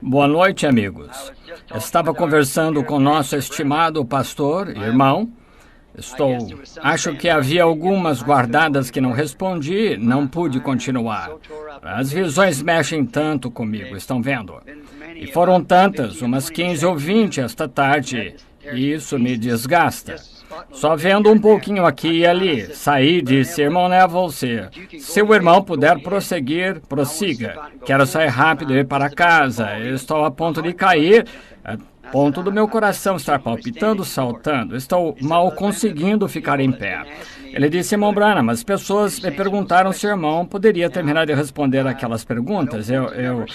Boa noite, amigos. Estava conversando com nosso estimado pastor, irmão. Acho que havia algumas guardadas que não respondi, não pude continuar. As visões mexem tanto comigo, estão vendo? E foram tantas, umas 15 ou 20 esta tarde, e isso me desgasta. Só vendo um pouquinho aqui e ali, saí e disse, irmão Neville, se o irmão puder prosseguir, prossiga. Quero sair rápido e ir para casa. Estou a ponto de cair, a ponto do meu coração estar palpitando, saltando. Estou mal conseguindo ficar em pé. Ele disse, irmão Branham, as pessoas me perguntaram se o irmão poderia terminar de responder aquelas perguntas. Eu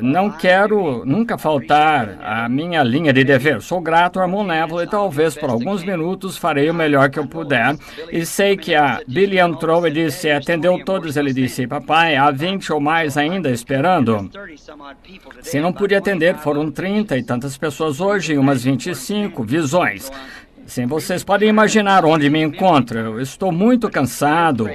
não quero nunca faltar à minha linha de dever. Sou grato ao irmão Neville e talvez por alguns minutos farei o melhor que eu puder. E sei que a Billy entrou e disse, atendeu todos. Ele disse, papai, há 20 ou mais ainda esperando. Se não pude atender, foram 30 e tantas pessoas hoje, umas 25 visões. Sim, vocês podem imaginar onde me encontro. Eu estou muito cansado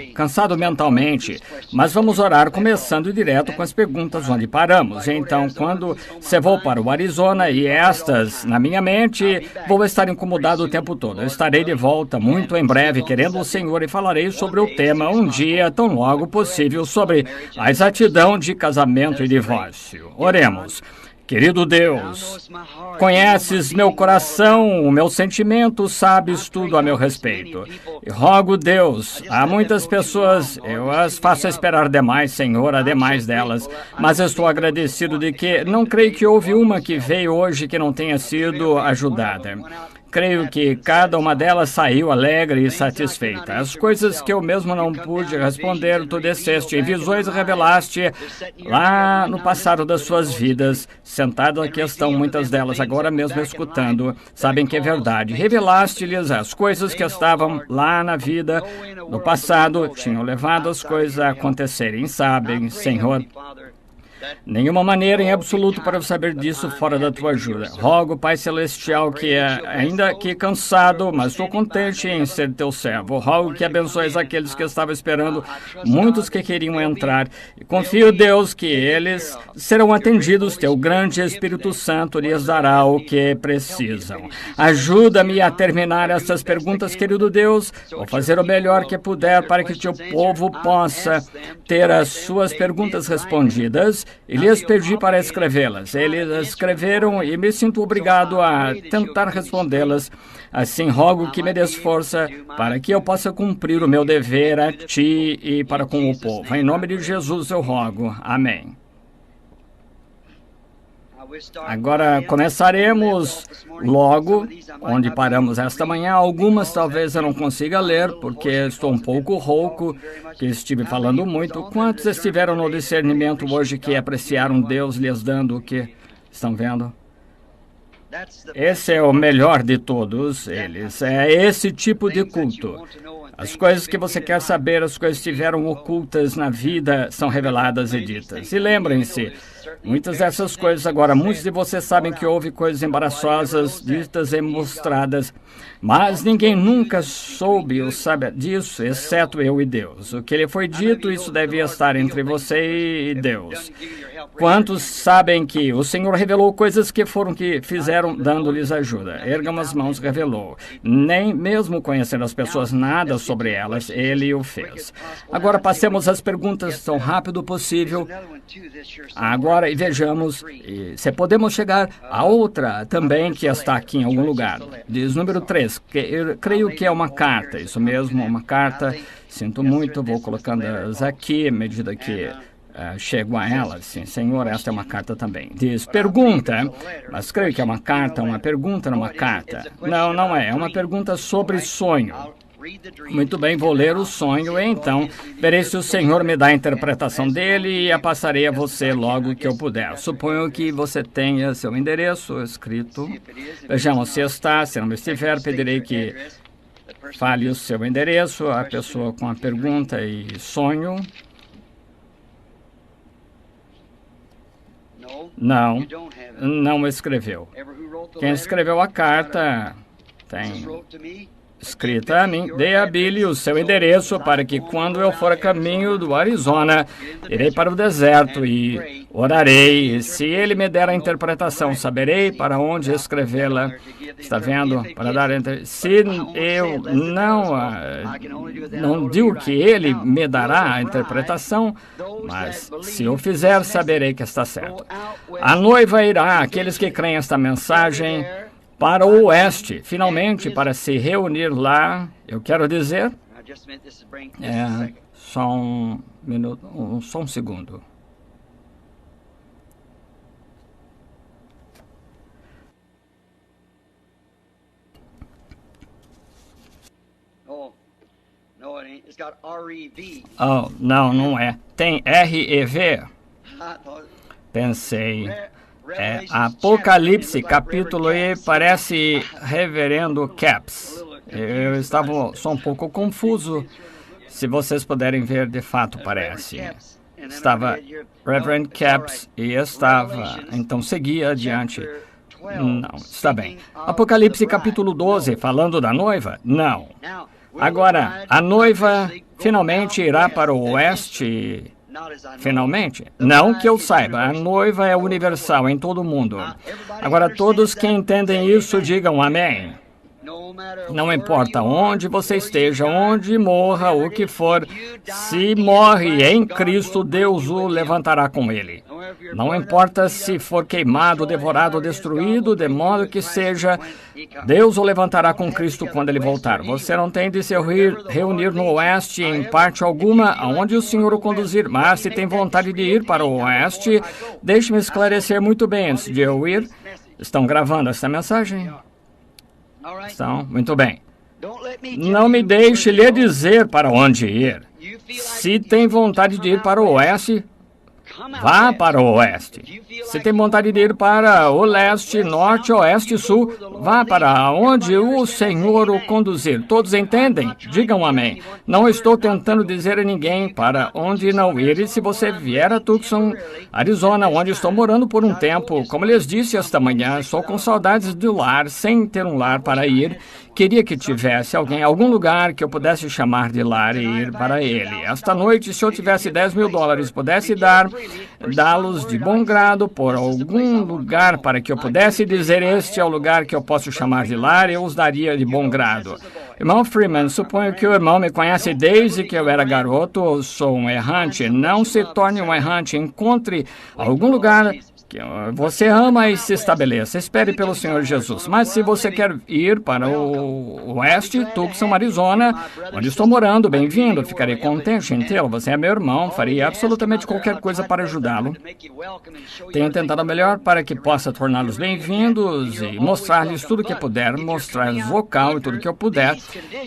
mentalmente. Mas vamos orar começando direto com as perguntas onde paramos. Então, quando você vou para o Arizona e estas na minha mente, vou estar incomodado o tempo todo. Eu estarei de volta muito em breve, querendo o Senhor, e falarei sobre o tema um dia, tão logo possível, sobre a exatidão de casamento e divórcio. Oremos. Querido Deus, conheces meu coração, o meu sentimento, sabes tudo a meu respeito. E rogo, Deus, há muitas pessoas, eu as faço esperar demais, Senhor, ademais delas, mas estou agradecido de que não creio que houve uma que veio hoje que não tenha sido ajudada. Creio que cada uma delas saiu alegre e satisfeita. As coisas que eu mesmo não pude responder, tu desceste em visões e revelaste lá no passado das suas vidas. Sentadas aqui estão muitas delas agora mesmo escutando. Sabem que é verdade. Revelaste-lhes as coisas que estavam lá na vida, no passado, tinham levado as coisas a acontecerem. Sabem, Senhor, nenhuma maneira em absoluto para eu saber disso fora da tua ajuda. Rogo, Pai Celestial, que ainda que cansado, mas estou contente em ser teu servo. Rogo que abençoes aqueles que estavam esperando, muitos que queriam entrar. E confio, Deus, que eles serão atendidos. Teu grande Espírito Santo lhes dará o que precisam. Ajuda-me a terminar essas perguntas, querido Deus. Vou fazer o melhor que puder para que teu povo possa ter as suas perguntas respondidas. E lhes pedi para escrevê-las. Eles escreveram e me sinto obrigado a tentar respondê-las. Assim, rogo que me des força para que eu possa cumprir o meu dever a ti e para com o povo. Em nome de Jesus eu rogo. Amém. Agora começaremos logo onde paramos esta manhã. Algumas talvez eu não consiga ler, porque estou um pouco rouco, que estive falando muito. Quantos estiveram no discernimento hoje que apreciaram Deus lhes dando o que estão vendo? Esse é o melhor de todos eles. É esse tipo de culto. As coisas que você quer saber, as coisas que estiveram ocultas na vida, são reveladas e ditas. E lembrem-se, muitas dessas coisas agora, muitos de vocês sabem que houve coisas embaraçosas, ditas e mostradas, mas ninguém nunca soube ou sabe disso, exceto eu e Deus. O que lhe foi dito, isso devia estar entre você e Deus. Quantos sabem que o Senhor revelou coisas que fizeram dando-lhes ajuda? Ergam as mãos, revelou. Nem mesmo conhecendo as pessoas nada sobre elas, ele o fez. Agora passemos às perguntas tão rápido possível. Agora, e vejamos se podemos chegar a outra também que está aqui em algum lugar. Diz número 3, que eu creio que é uma carta, isso mesmo, uma carta. Sinto muito, vou colocando-as aqui, à medida que chego a ela. Sim, Senhor, esta é uma carta também. Diz, pergunta, mas creio que é uma carta, uma pergunta numa carta. Não, não é. É uma pergunta sobre sonho. Muito bem, vou ler o sonho e então verei se o Senhor me dá a interpretação dele e a passarei a você logo que eu puder. Suponho que você tenha seu endereço escrito. Vejamos se está, se não estiver, pedirei que fale o seu endereço, a pessoa com a pergunta e sonho. Não, não escreveu. Quem escreveu a carta tem escrita a mim, dê a Billy o seu endereço para que quando eu for a caminho do Arizona, irei para o deserto e orarei. E se ele me der a interpretação, saberei para onde escrevê-la. Está vendo? Para dar se eu não digo que ele me dará a interpretação, mas se eu fizer, saberei que está certo. A noiva irá, aqueles que creem esta mensagem, para o oeste, finalmente, para se reunir lá. Eu quero dizer, só um minuto, só um segundo. Oh, não é. Tem REV. Pensei. Apocalipse, capítulo E, parece Reverendo Capps. Eu sou um pouco confuso. Se vocês puderem ver, de fato parece. Estava Reverend Capps e estava. Então seguia adiante. Não, está bem. Apocalipse, capítulo 12, falando da noiva? Não. Agora, a noiva finalmente irá para o oeste. Finalmente? Não que eu saiba. A noiva é universal em todo o mundo. Agora, todos que entendem isso, digam amém. Não importa onde você esteja, onde morra, o que for, se morre em Cristo, Deus o levantará com ele. Não importa se for queimado, devorado, destruído, de modo que seja, Deus o levantará com Cristo quando ele voltar. Você não tem de se reunir no oeste em parte alguma, aonde o Senhor o conduzir, mas se tem vontade de ir para o oeste, deixe-me esclarecer muito bem antes de eu ir. Estão gravando essa mensagem? Estão? Muito bem. Não me deixe lhe dizer para onde ir. Se tem vontade de ir para o oeste, vá para o oeste. Se tem vontade de ir para o leste, norte, oeste, sul, vá para onde o Senhor o conduzir. Todos entendem? Digam amém. Não estou tentando dizer a ninguém para onde não ir. E se você vier a Tucson, Arizona, onde estou morando por um tempo, como lhes disse esta manhã, estou com saudades do lar, sem ter um lar para ir. Queria que tivesse algum lugar que eu pudesse chamar de lar e ir para ele. Esta noite, se eu tivesse $10,000, pudesse dá-los de bom grado por algum lugar para que eu pudesse dizer este é o lugar que eu posso chamar de lar, eu os daria de bom grado. Irmão Freeman, suponho que o irmão me conhece desde que eu era garoto, ou sou um errante. Não se torne um errante, encontre algum lugar que você ama e se estabeleça. Espere pelo Senhor Jesus. Mas se você quer ir para o oeste, Tucson, Arizona, onde estou morando, bem-vindo. Ficarei contente em tê-lo. Você é meu irmão. Faria absolutamente qualquer coisa para ajudá-lo. Tenho tentado o melhor para que possa torná-los bem-vindos e mostrar-lhes tudo o que puder, mostrar-lhes vocal e tudo o que eu puder.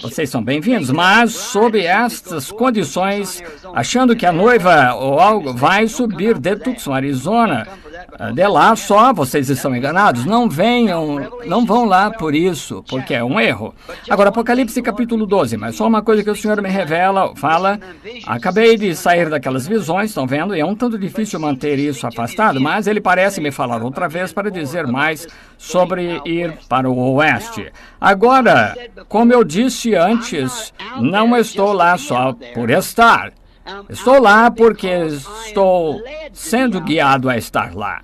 Vocês são bem-vindos, mas sob estas condições, achando que a noiva ou algo vai subir de Tucson, Arizona, de lá só, vocês estão enganados. Não vão lá por isso, porque é um erro. Agora, Apocalipse capítulo 12, mas só uma coisa que o Senhor me fala. Acabei de sair daquelas visões, estão vendo? E é um tanto difícil manter isso afastado, mas ele parece me falar outra vez para dizer mais sobre ir para o oeste. Agora, como eu disse antes, não estou lá só por estar. Estou lá porque estou sendo guiado a estar lá.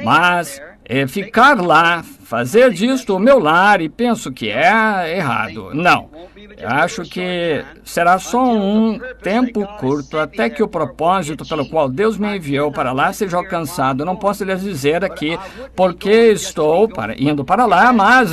Mas ficar lá, fazer disto o meu lar, e penso que é errado. Não. Eu acho que será só um tempo curto até que o propósito pelo qual Deus me enviou para lá seja alcançado. Não posso lhes dizer aqui porque estou indo para lá, mas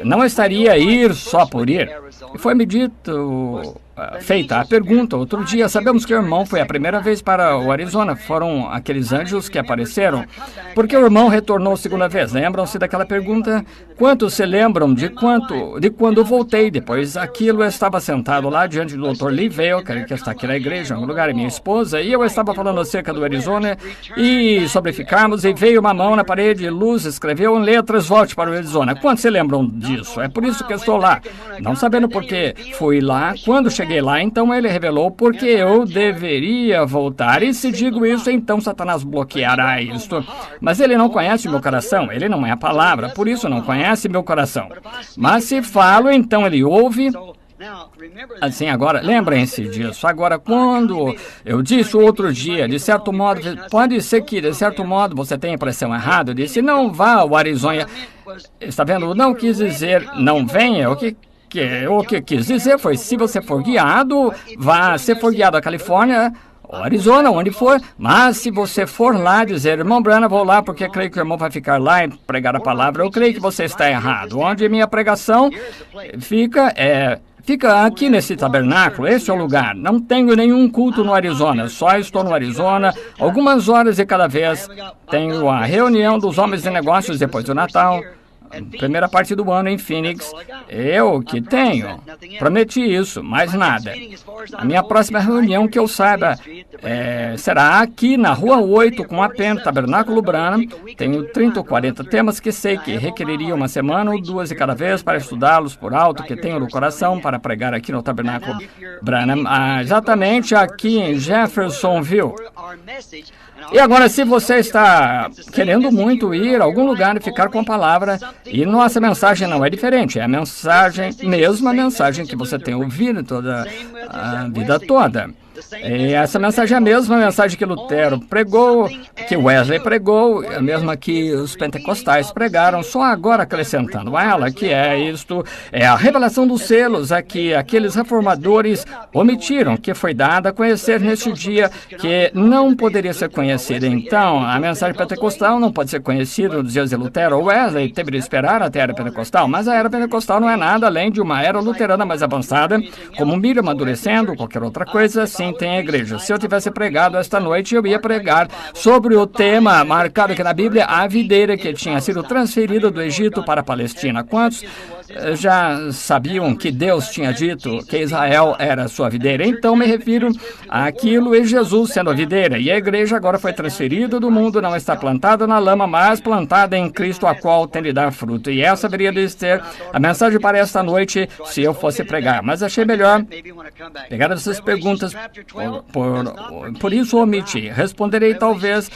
não estaria ir só por ir. E foi-me dito, feita a pergunta outro dia. Sabemos que o irmão foi a primeira vez para o Arizona. Foram aqueles anjos que apareceram. Porque o irmão retornou a segunda vez. Lembram-se daquela pergunta? Quantos se lembram de quando voltei? Depois aquilo, eu estava sentado lá diante do Dr. Lee Vail, que está aqui na igreja, no lugar, minha esposa, e eu estava falando acerca do Arizona e sobre ficarmos, e veio uma mão na parede, luz, escreveu em letras, volte para o Arizona. Quantos se lembram disso? É por isso que eu estou lá. Não sabendo porque fui lá, quando cheguei cheguei lá, então ele revelou porque eu deveria voltar. E se digo isso, então Satanás bloqueará isto. Mas ele não conhece meu coração, ele não é a palavra, por isso não conhece meu coração. Mas se falo, então ele ouve. Assim, agora, lembrem-se disso. Agora, quando eu disse outro dia, de certo modo, pode ser que, de certo modo, você tenha a impressão errada. Eu disse, não vá ao Arizona. Está vendo? Não quis dizer, não venha. O que quis dizer foi, se você for guiado, vá. Se for guiado à Califórnia, ou Arizona, onde for, mas se você for lá dizer, irmão Branham, vou lá porque creio que o irmão vai ficar lá e pregar a palavra, eu creio que você está errado. Onde minha pregação fica aqui nesse tabernáculo, esse é o lugar. Não tenho nenhum culto no Arizona, só estou no Arizona. Algumas horas de cada vez tenho a reunião dos homens de negócios depois do Natal. Primeira parte do ano em Phoenix, eu que tenho. Prometi isso, mais nada. A minha próxima reunião, que eu saiba, será aqui na Rua 8, com a PEN, Tabernáculo Branham. Tenho 30 ou 40 temas que sei que requereriam uma semana ou duas de cada vez para estudá-los por alto, que tenho no coração para pregar aqui no Tabernáculo Branham, exatamente aqui em Jeffersonville. E agora, se você está querendo muito ir a algum lugar e ficar com a palavra, e nossa mensagem não é diferente, é a mensagem, mesma mensagem que você tem ouvido toda a vida toda. E essa mensagem é a mesma mensagem que Lutero pregou, que Wesley pregou, a mesma que os pentecostais pregaram, só agora acrescentando a ela, que é isto, é a revelação dos selos, a que aqueles reformadores omitiram, que foi dada a conhecer neste dia, que não poderia ser conhecida. Então, a mensagem pentecostal não pode ser conhecida nos dias de Lutero ou Wesley, teve de esperar até a era pentecostal, mas a era pentecostal não é nada além de uma era luterana mais avançada, como milho amadurecendo, qualquer outra coisa, assim tem a igreja. Se eu tivesse pregado esta noite, eu ia pregar sobre o tema marcado aqui na Bíblia, a videira que tinha sido transferida do Egito para a Palestina. Quantos já sabiam que Deus tinha dito que Israel era a sua videira? Então me refiro àquilo e Jesus sendo a videira. E a igreja agora foi transferida do mundo, não está plantada na lama, mas plantada em Cristo, a qual tem de dar fruto. E essa deveria de ser a mensagem para esta noite, se eu fosse pregar. Mas achei melhor pegar essas perguntas, por isso omiti. Responderei talvez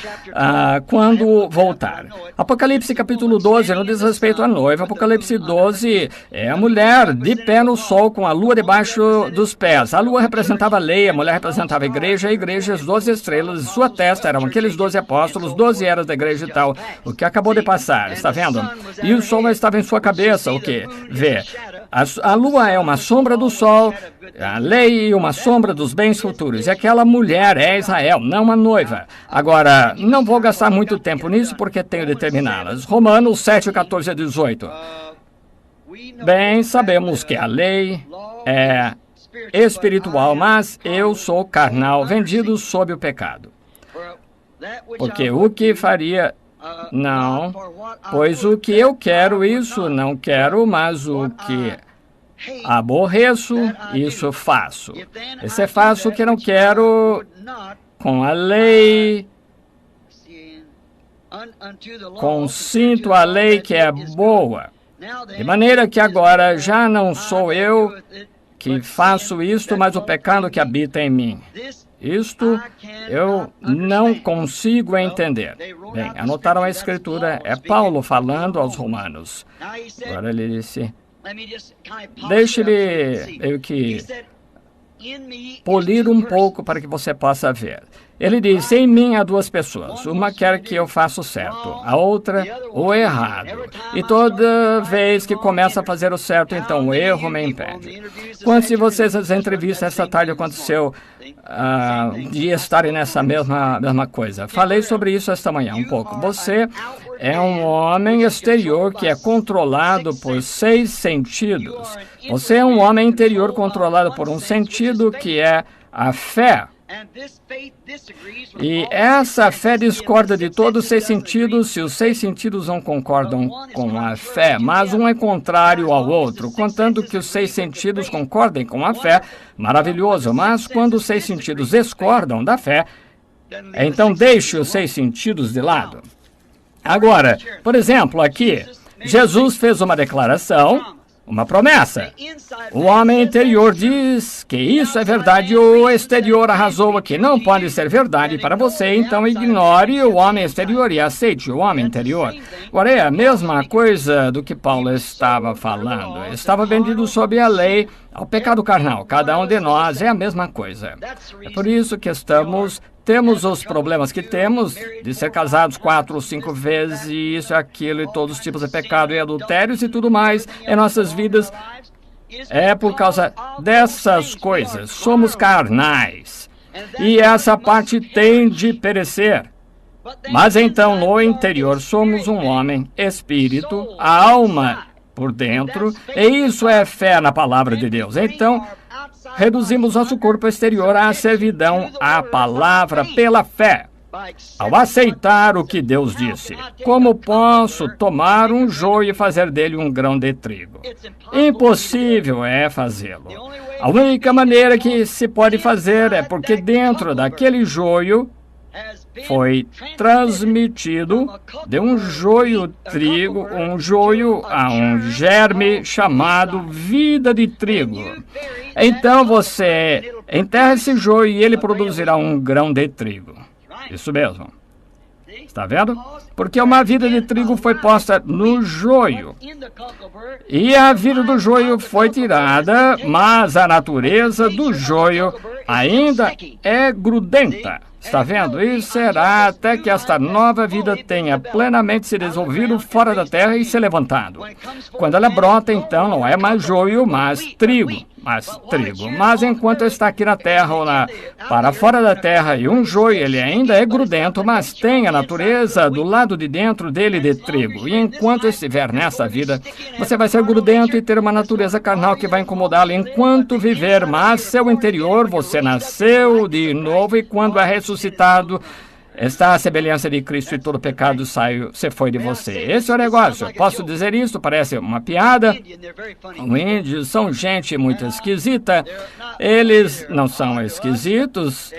quando voltar. Apocalipse capítulo 12 não diz respeito à noiva. Apocalipse 12 é a mulher de pé no sol com a lua debaixo dos pés. A lua representava a lei, a mulher representava a igreja as 12 estrelas, sua testa eram aqueles 12 apóstolos, 12 eras da igreja e tal. O que acabou de passar, está vendo? E o sol estava em sua cabeça, o que? Vê. A lua é uma sombra do sol, a lei e uma sombra dos bens futuros. E aquela mulher é Israel, não a noiva. Agora, não vou gastar muito tempo nisso porque tenho de terminá-las. Romanos 7, 14 a 18. Bem, sabemos que a lei é espiritual, mas eu sou carnal, vendido sob o pecado. Porque o que faria... Não, pois o que eu quero, isso não quero, mas o que aborreço, isso faço. Esse faço o que não quero com a lei, consinto a lei que é boa. De maneira que agora já não sou eu que faço isto, mas o pecado que habita em mim. Isto eu não consigo entender. Bem, anotaram a escritura, é Paulo falando aos romanos. Agora ele disse, deixe-me eu que polir um pouco para que você possa ver. Ele disse, em mim há duas pessoas, uma quer que eu faça o certo, a outra o errado. E toda vez que começa a fazer o certo, então o erro me impede. Quantos de vocês, as entrevistas esta tarde aconteceu de estarem nessa mesma coisa? Falei sobre isso esta manhã um pouco. Você é um homem exterior que é controlado por 6 sentidos. Você é um homem interior controlado por um sentido que é a fé. E essa fé discorda de todos os 6 sentidos, se os 6 sentidos não concordam com a fé, mas um é contrário ao outro. Contanto que os 6 sentidos concordem com a fé, maravilhoso, mas quando os 6 sentidos discordam da fé, então deixe os 6 sentidos de lado. Agora, por exemplo, aqui, Jesus fez uma declaração, uma promessa. O homem interior diz que isso é verdade, o exterior arrasou aqui. Não pode ser verdade para você, então ignore o homem exterior e aceite o homem interior. Agora é a mesma coisa do que Paulo estava falando. Estava vendido sob a lei ao pecado carnal. Cada um de nós é a mesma coisa. É por isso que temos os problemas que temos de ser casados 4 ou 5 vezes, e isso, aquilo, e todos os tipos de pecado e adultérios e tudo mais em nossas vidas. É por causa dessas coisas. Somos carnais. E essa parte tem de perecer. Mas então, no interior, somos um homem, espírito, a alma por dentro, e isso é fé na palavra de Deus. Então, reduzimos nosso corpo exterior à servidão à palavra pela fé, ao aceitar o que Deus disse. Como posso tomar um joio e fazer dele um grão de trigo? Impossível é fazê-lo. A única maneira que se pode fazer é porque dentro daquele joio foi transmitido de um joio trigo, um joio a um germe chamado vida de trigo. Então você enterra esse joio e ele produzirá um grão de trigo. Isso mesmo. Está vendo? Porque uma vida de trigo foi posta no joio. E a vida do joio foi tirada, mas a natureza do joio ainda é grudenta. Está vendo? E será até que esta nova vida tenha plenamente se desenvolvido fora da terra e se levantado. Quando ela brota, então, não é mais joio, mas trigo. Mas enquanto está aqui na terra ou para fora da terra, e um joio, ele ainda é grudento, mas tem a natureza do lado de dentro dele de trigo. E enquanto estiver nessa vida, você vai ser grudento e ter uma natureza carnal que vai incomodá-lo enquanto viver, mas seu interior, você nasceu de novo, e quando é ressuscitado, está a semelhança de Cristo, e todo pecado se foi de você. Esse é o negócio. Posso dizer isso? Parece uma piada. Os índios são gente muito esquisita. Eles não são esquisitos.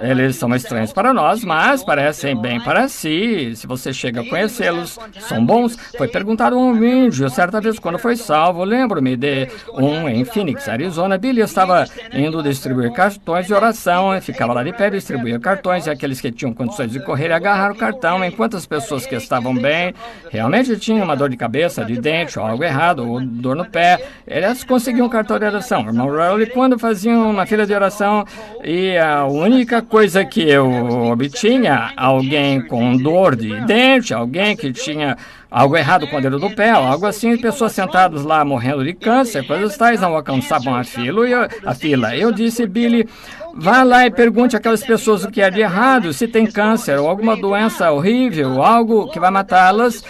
Eles são estranhos para nós, mas parecem bem para si. Se você chega a conhecê-los, são bons. Foi perguntado a um índio, certa vez, quando foi salvo. Lembro-me de um em Phoenix, Arizona. Billy estava indo distribuir cartões de oração. Ficava lá de pé, distribuía cartões, e aqueles que tinham condições de correr e agarrar o cartão, enquanto as pessoas que estavam bem realmente tinham uma dor de cabeça, de dente, ou algo errado, ou dor no pé, eles conseguiam um cartão de oração. O irmão Rowley, quando faziam uma fila de oração, e a única coisa que eu obtinha, alguém com dor de dente, alguém que tinha algo errado com o dedo do pé, algo assim, pessoas sentadas lá morrendo de câncer, coisas tais, não alcançavam a fila. Eu disse, Billy, vá lá e pergunte àquelas pessoas o que é de errado, se tem câncer ou alguma doença horrível, algo que vai matá-las.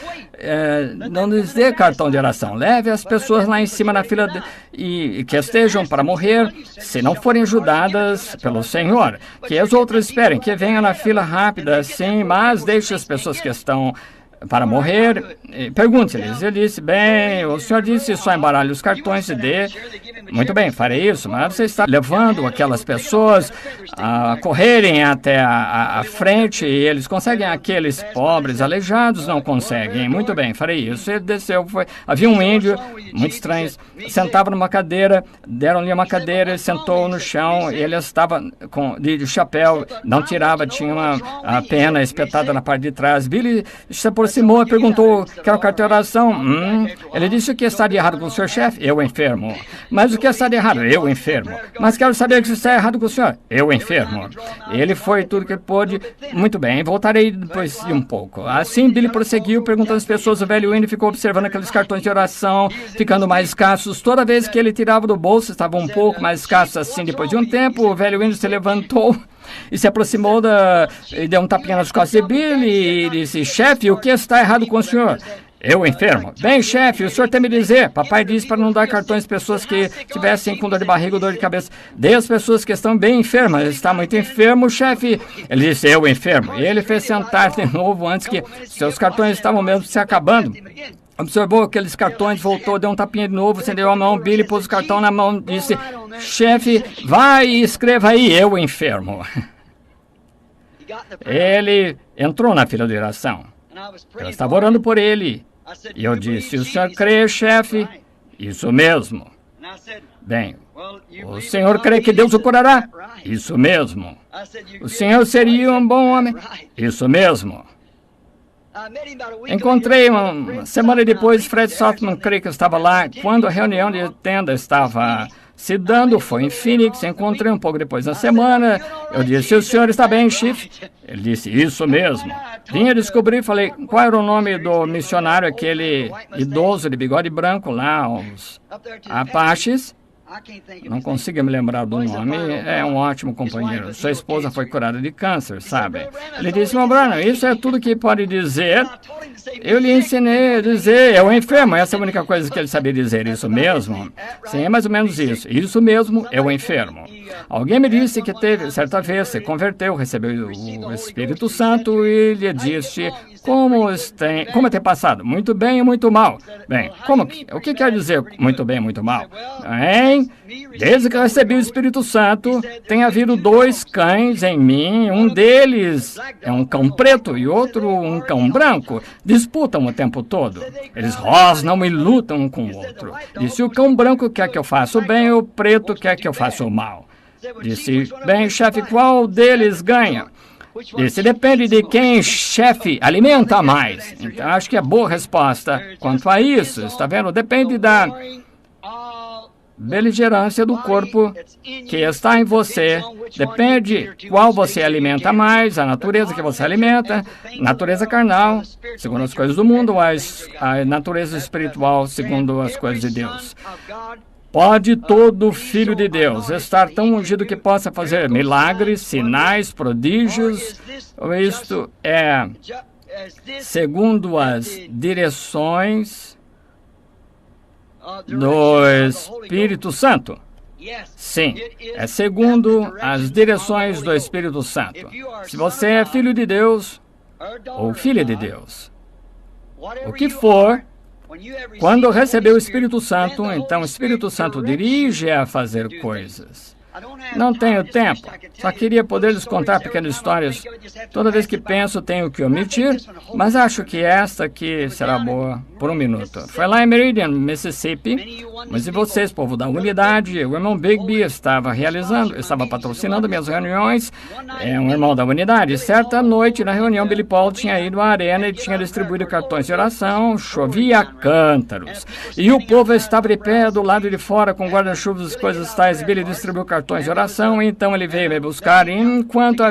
Não lhes dê cartão de oração. Leve as pessoas lá em cima na fila e que estejam para morrer, se não forem ajudadas pelo Senhor. Que as outras esperem, que venham na fila rápida, sim, mas deixe as pessoas que estão para morrer, pergunte-lhes. Ele disse, bem, o senhor disse só embaralhe os cartões e dê. Muito bem, farei isso, mas você está levando aquelas pessoas a correrem até a frente, e eles conseguem, aqueles pobres, aleijados, não conseguem. Muito bem, farei isso. Ele desceu, havia um índio, muito estranho, sentava numa cadeira, deram-lhe uma cadeira, ele sentou no chão, ele estava de chapéu, não tirava, tinha a pena espetada na parte de trás. Billy se aproximou e perguntou, quer o cartão de oração? Ele disse, o que está de errado com o senhor chefe? Eu enfermo. Mas o que está de errado? Eu enfermo. Mas quero saber o que está errado com o senhor? Eu enfermo. Ele foi tudo que pôde. Muito bem, voltarei depois de um pouco. Assim, Billy prosseguiu, perguntando às pessoas. O velho índio ficou observando aqueles cartões de oração, ficando mais escassos. Toda vez que ele tirava do bolso, estavam um pouco mais escassos assim. Depois de um tempo, o velho índio se levantou e se aproximou e deu um tapinha nas costas de Billy e disse, chefe, o que está errado com o senhor? Eu enfermo. Bem, chefe, o senhor tem me dizer. Papai disse para não dar cartões às pessoas que tivessem com dor de barriga ou dor de cabeça. Dê às pessoas que estão bem enfermas. Ele está muito enfermo, chefe. Ele disse, eu enfermo. E ele fez sentar de novo antes que seus cartões estavam mesmo se acabando. Observou aqueles cartões, voltou, deu um tapinha de novo, acendeu a mão, Billy pôs o cartão na mão, disse, chefe, vai e escreva aí, eu enfermo. Ele entrou na fila de oração. Eu estava orando por ele. E eu disse, o senhor crê, chefe? Isso mesmo. Bem, o senhor crê que Deus o curará? Isso mesmo. O senhor seria um bom homem? Isso mesmo. Encontrei uma semana depois, Fred Saltman, creio que estava lá, quando a reunião de tenda estava se dando, foi em Phoenix, encontrei um pouco depois da semana, eu disse, o senhor está bem, Chief? Ele disse, isso mesmo. Vinha descobrir, falei, qual era o nome do missionário, aquele idoso de bigode branco lá, os Apaches? Não consigo me lembrar do nome, é um ótimo companheiro. Sua esposa foi curada de câncer, sabe? Ele disse, meu Branham, isso é tudo que pode dizer. Eu lhe ensinei a dizer, é o enfermo, essa é a única coisa que ele sabia dizer, isso mesmo? Sim, é mais ou menos isso mesmo, é o enfermo. Alguém me disse que teve, certa vez, se converteu, recebeu o Espírito Santo e lhe disse, como tem passado? Muito bem e muito mal. Bem, o que quer dizer muito bem e muito mal? Bem, desde que eu recebi o Espírito Santo, tem havido 2 cães em mim, um deles é um cão preto e outro um cão branco. Disputam o tempo todo. Eles rosnam e lutam um com o outro. Disse, o cão branco quer que eu faça o bem e o preto quer que eu faça o mal. Disse, bem, chefe, qual deles ganha? Disse, depende de quem chefe alimenta mais. Então, acho que é boa resposta quanto a isso. Está vendo? Depende da beligerância do corpo que está em você. Depende qual você alimenta mais, a natureza que você alimenta, natureza carnal, segundo as coisas do mundo, ou a natureza espiritual, segundo as coisas de Deus. Pode todo filho de Deus estar tão ungido que possa fazer milagres, sinais, prodígios? Isto é segundo as direções do Espírito Santo? Sim, é segundo as direções do Espírito Santo. Se você é filho de Deus ou filha de Deus, o que for, quando recebeu o Espírito Santo, então o Espírito Santo dirige a fazer coisas. Não tenho tempo, só queria poder lhes contar pequenas histórias. Toda vez que penso, tenho que omitir, mas acho que esta aqui será boa por 1 minuto. Foi lá em Meridian, Mississippi, mas e vocês, povo da unidade, o irmão Bigby estava patrocinando minhas reuniões, é um irmão da unidade. Certa noite, na reunião, Billy Paul tinha ido à arena e tinha distribuído cartões de oração, chovia cântaros. E o povo estava de pé do lado de fora com guarda-chuvas e coisas tais. Billy distribuiu cartões de oração, então ele veio me buscar. Enquanto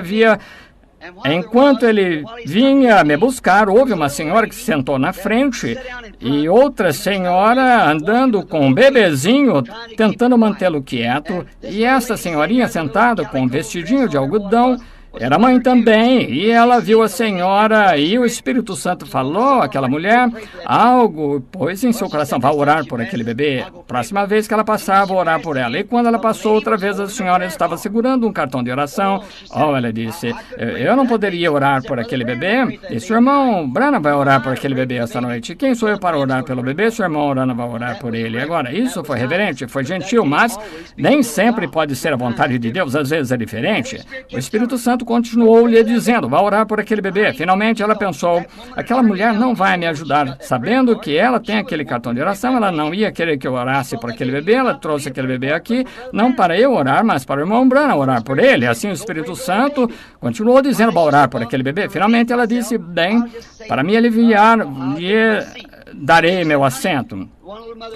ele vinha me buscar, houve uma senhora que se sentou na frente e outra senhora andando com um bebezinho, tentando mantê-lo quieto, e essa senhorinha sentada com um vestidinho de algodão. Era mãe também, e ela viu a senhora, e o Espírito Santo falou àquela mulher algo, pois em seu coração, vá orar por aquele bebê. Próxima vez que ela passar, vou orar por ela. E quando ela passou outra vez, a senhora estava segurando um cartão de oração. Ela disse, eu não poderia orar por aquele bebê? E seu irmão Branham vai orar por aquele bebê esta noite. Quem sou eu para orar pelo bebê? Seu irmão Branham vai orar por ele. Agora, isso foi reverente, foi gentil, mas nem sempre pode ser a vontade de Deus, às vezes é diferente. O Espírito Santo continuou lhe dizendo, vá orar por aquele bebê. Finalmente ela pensou, aquela mulher não vai me ajudar. Sabendo que ela tem aquele cartão de oração, ela não ia querer que eu orasse por aquele bebê. Ela trouxe aquele bebê aqui, não para eu orar, mas para o irmão Branham orar por ele. Assim o Espírito Santo continuou dizendo, vá orar por aquele bebê. Finalmente ela disse, bem, para me aliviar, lhe darei meu assento.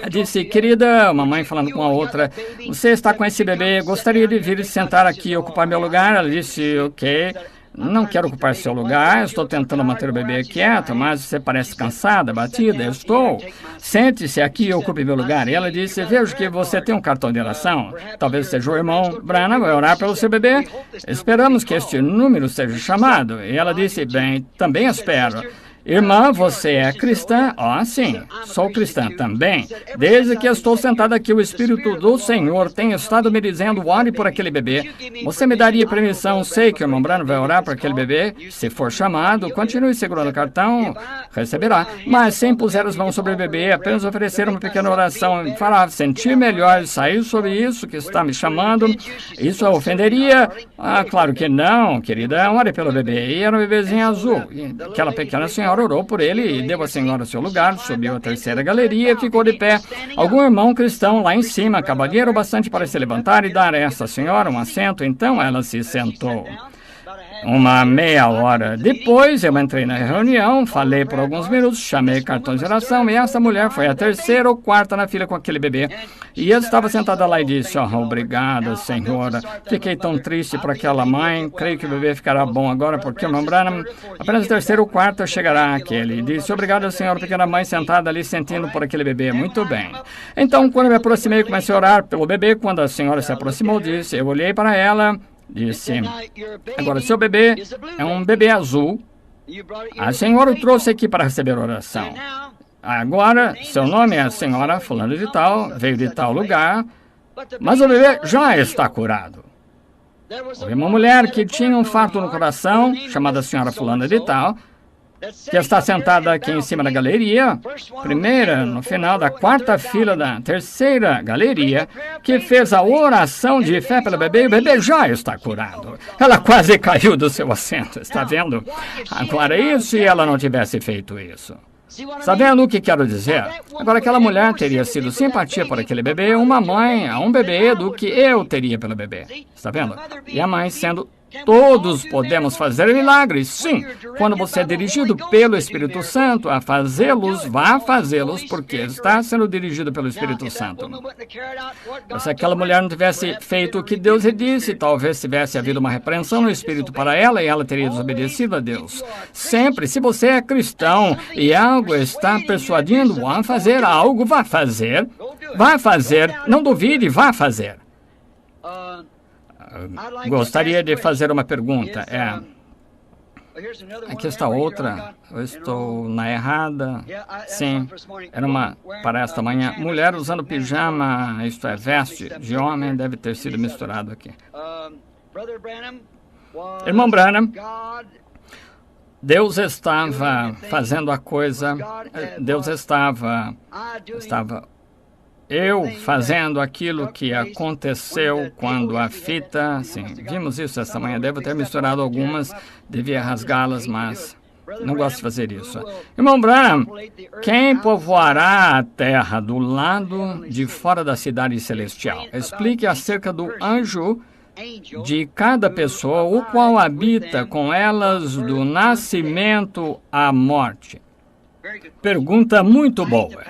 Disse, querida, mamãe falando com a outra, você está com esse bebê, gostaria de vir sentar aqui e ocupar meu lugar? Ela disse, ok, não quero ocupar seu lugar, estou tentando manter o bebê quieto, mas você parece cansada, batida, eu estou. Sente-se aqui e ocupe meu lugar. E ela disse, vejo que você tem um cartão de oração, talvez seja o irmão Branham, vai orar pelo seu bebê. Esperamos que este número seja chamado. E ela disse, bem, também espero. Irmã, você é cristã? Sim, sou cristã também. Desde que estou sentada aqui, o Espírito do Senhor tem estado me dizendo, ore por aquele bebê. Você me daria permissão? Sei que o irmão Branham vai orar por aquele bebê. Se for chamado, continue segurando o cartão, receberá. Mas sem puser as mãos sobre o bebê, apenas oferecer uma pequena oração, falar, sentir melhor, sair sobre isso que está me chamando. Isso a ofenderia? Claro que não, querida, ore pelo bebê. E era um bebezinho azul. Aquela pequena senhora senhora orou por ele e deu à senhora seu lugar, subiu à terceira galeria e ficou de pé. Algum irmão cristão lá em cima, cavalheiro bastante para se levantar e dar a essa senhora um assento, então ela se sentou. Uma meia hora depois, eu entrei na reunião, falei por alguns minutos, chamei cartões de oração e essa mulher foi a terceira ou quarta na fila com aquele bebê. E eu estava sentada lá e disse, obrigada, senhora. Fiquei tão triste por aquela mãe, creio que o bebê ficará bom agora, porque o irmão Branham, apenas a terceira ou quarta chegará aquele. E disse, obrigada, senhora, pequena mãe sentada ali sentindo por aquele bebê. Muito bem. Então, quando eu me aproximei, comecei a orar pelo bebê. Quando a senhora se aproximou, disse, eu olhei para ela, disse, agora, seu bebê é um bebê azul. A senhora o trouxe aqui para receber oração. Agora, seu nome é a senhora fulano de tal, veio de tal lugar, mas o bebê já está curado. Houve uma mulher que tinha um farto no coração, chamada senhora fulana de tal, que está sentada aqui em cima da galeria, primeira, no final da quarta fila da terceira galeria, que fez a oração de fé pelo bebê, e o bebê já está curado. Ela quase caiu do seu assento, está vendo? Agora, e se ela não tivesse feito isso? Está vendo o que quero dizer? Agora, aquela mulher teria sido simpatia por aquele bebê, uma mãe a um bebê do que eu teria pelo bebê. Está vendo? E a mãe sendo... Todos podemos fazer milagres, sim. Quando você é dirigido pelo Espírito Santo a fazê-los, vá fazê-los, porque está sendo dirigido pelo Espírito Santo. Se aquela mulher não tivesse feito o que Deus lhe disse, talvez tivesse havido uma repreensão no Espírito para ela e ela teria desobedecido a Deus. Sempre, se você é cristão e algo está persuadindo a fazer algo, vá fazer. Vá fazer. Não duvide, vá fazer. Gostaria de fazer uma pergunta. Aqui está outra. Eu estou na errada. Sim, era uma para esta manhã. Mulher usando pijama, isto é, veste de homem, deve ter sido misturado aqui. Irmão Branham, Deus estava fazendo a coisa, Deus estava eu fazendo aquilo que aconteceu quando a fita... Sim, vimos isso esta manhã. Devo ter misturado algumas, devia rasgá-las, mas não gosto de fazer isso. Irmão Branham, quem povoará a terra do lado de fora da cidade celestial? Explique acerca do anjo de cada pessoa, o qual habita com elas do nascimento à morte. Pergunta muito boa.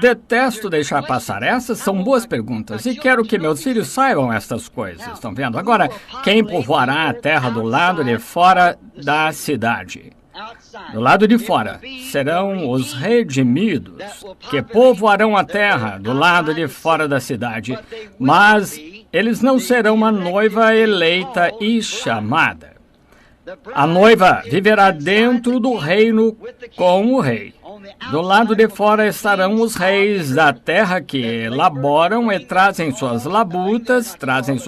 Detesto deixar passar. Essas são boas perguntas e quero que meus filhos saibam estas coisas. Estão vendo? Agora, quem povoará a terra do lado de fora da cidade? Do lado de fora serão os redimidos, que povoarão a terra do lado de fora da cidade, mas eles não serão uma noiva eleita e chamada. A noiva viverá dentro do reino com o rei. Do lado de fora estarão os reis da terra que laboram e trazem suas labutas, trazem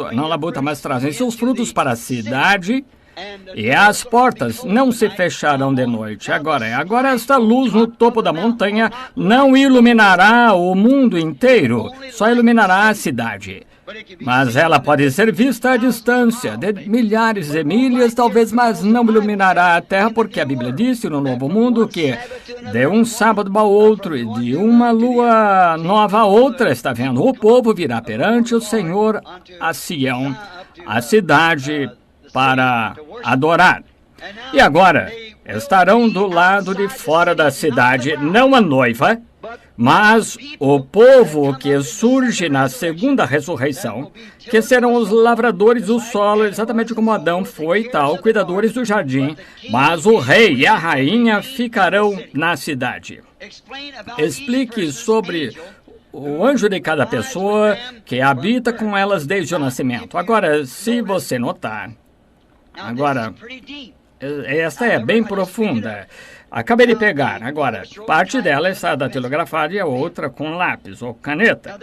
seus frutos para a cidade, e as portas não se fecharão de noite. Agora esta luz no topo da montanha não iluminará o mundo inteiro, só iluminará a cidade. Mas ela pode ser vista à distância, de milhares de milhas, talvez, mas não iluminará a terra, porque a Bíblia disse no Novo Mundo que de um sábado ao outro e de uma lua nova a outra, está vendo, o povo virá perante o Senhor a Sião, a cidade, para adorar. E agora, estarão do lado de fora da cidade, não a noiva, mas o povo que surge na segunda ressurreição, que serão os lavradores do solo, exatamente como Adão foi tal, cuidadores do jardim, mas o rei e a rainha ficarão na cidade. Explique sobre o anjo de cada pessoa que habita com elas desde o nascimento. Agora, se você notar, esta é bem profunda. Acabei de pegar. Agora, parte dela está datilografada e a outra com lápis ou caneta.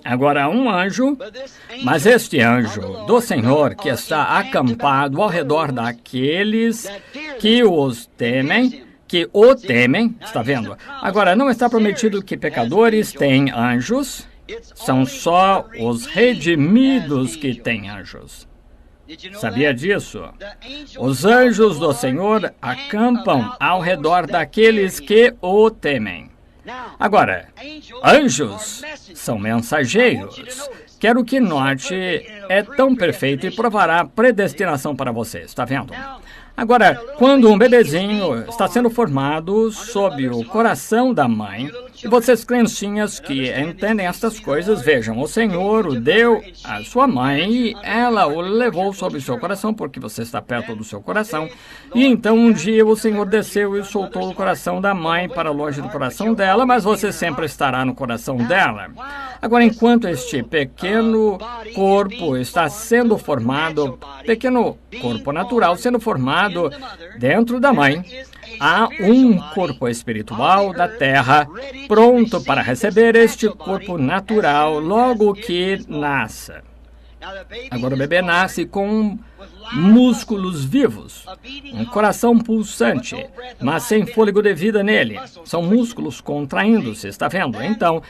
Agora, um anjo, mas este anjo do Senhor que está acampado ao redor daqueles que os temem, que o temem, está vendo? Agora, não está prometido que pecadores têm anjos, são só os redimidos que têm anjos. Sabia disso? Os anjos do Senhor acampam ao redor daqueles que o temem. Agora, anjos são mensageiros. Quero que note, é tão perfeito e provará a predestinação para você. Está vendo? Agora, quando um bebezinho está sendo formado sob o coração da mãe, e vocês criancinhas que entendem estas coisas, vejam, o Senhor o deu à sua mãe e ela o levou sob o seu coração, porque você está perto do seu coração. E então um dia o Senhor desceu e soltou o coração da mãe para longe do coração dela, mas você sempre estará no coração dela. Agora, enquanto este pequeno corpo está sendo formado, pequeno corpo natural sendo formado dentro da mãe, há um corpo espiritual da terra pronto para receber este corpo natural logo que nasça. Agora o bebê nasce com músculos vivos, um coração pulsante, mas sem fôlego de vida nele. São músculos contraindo-se, está vendo? Então,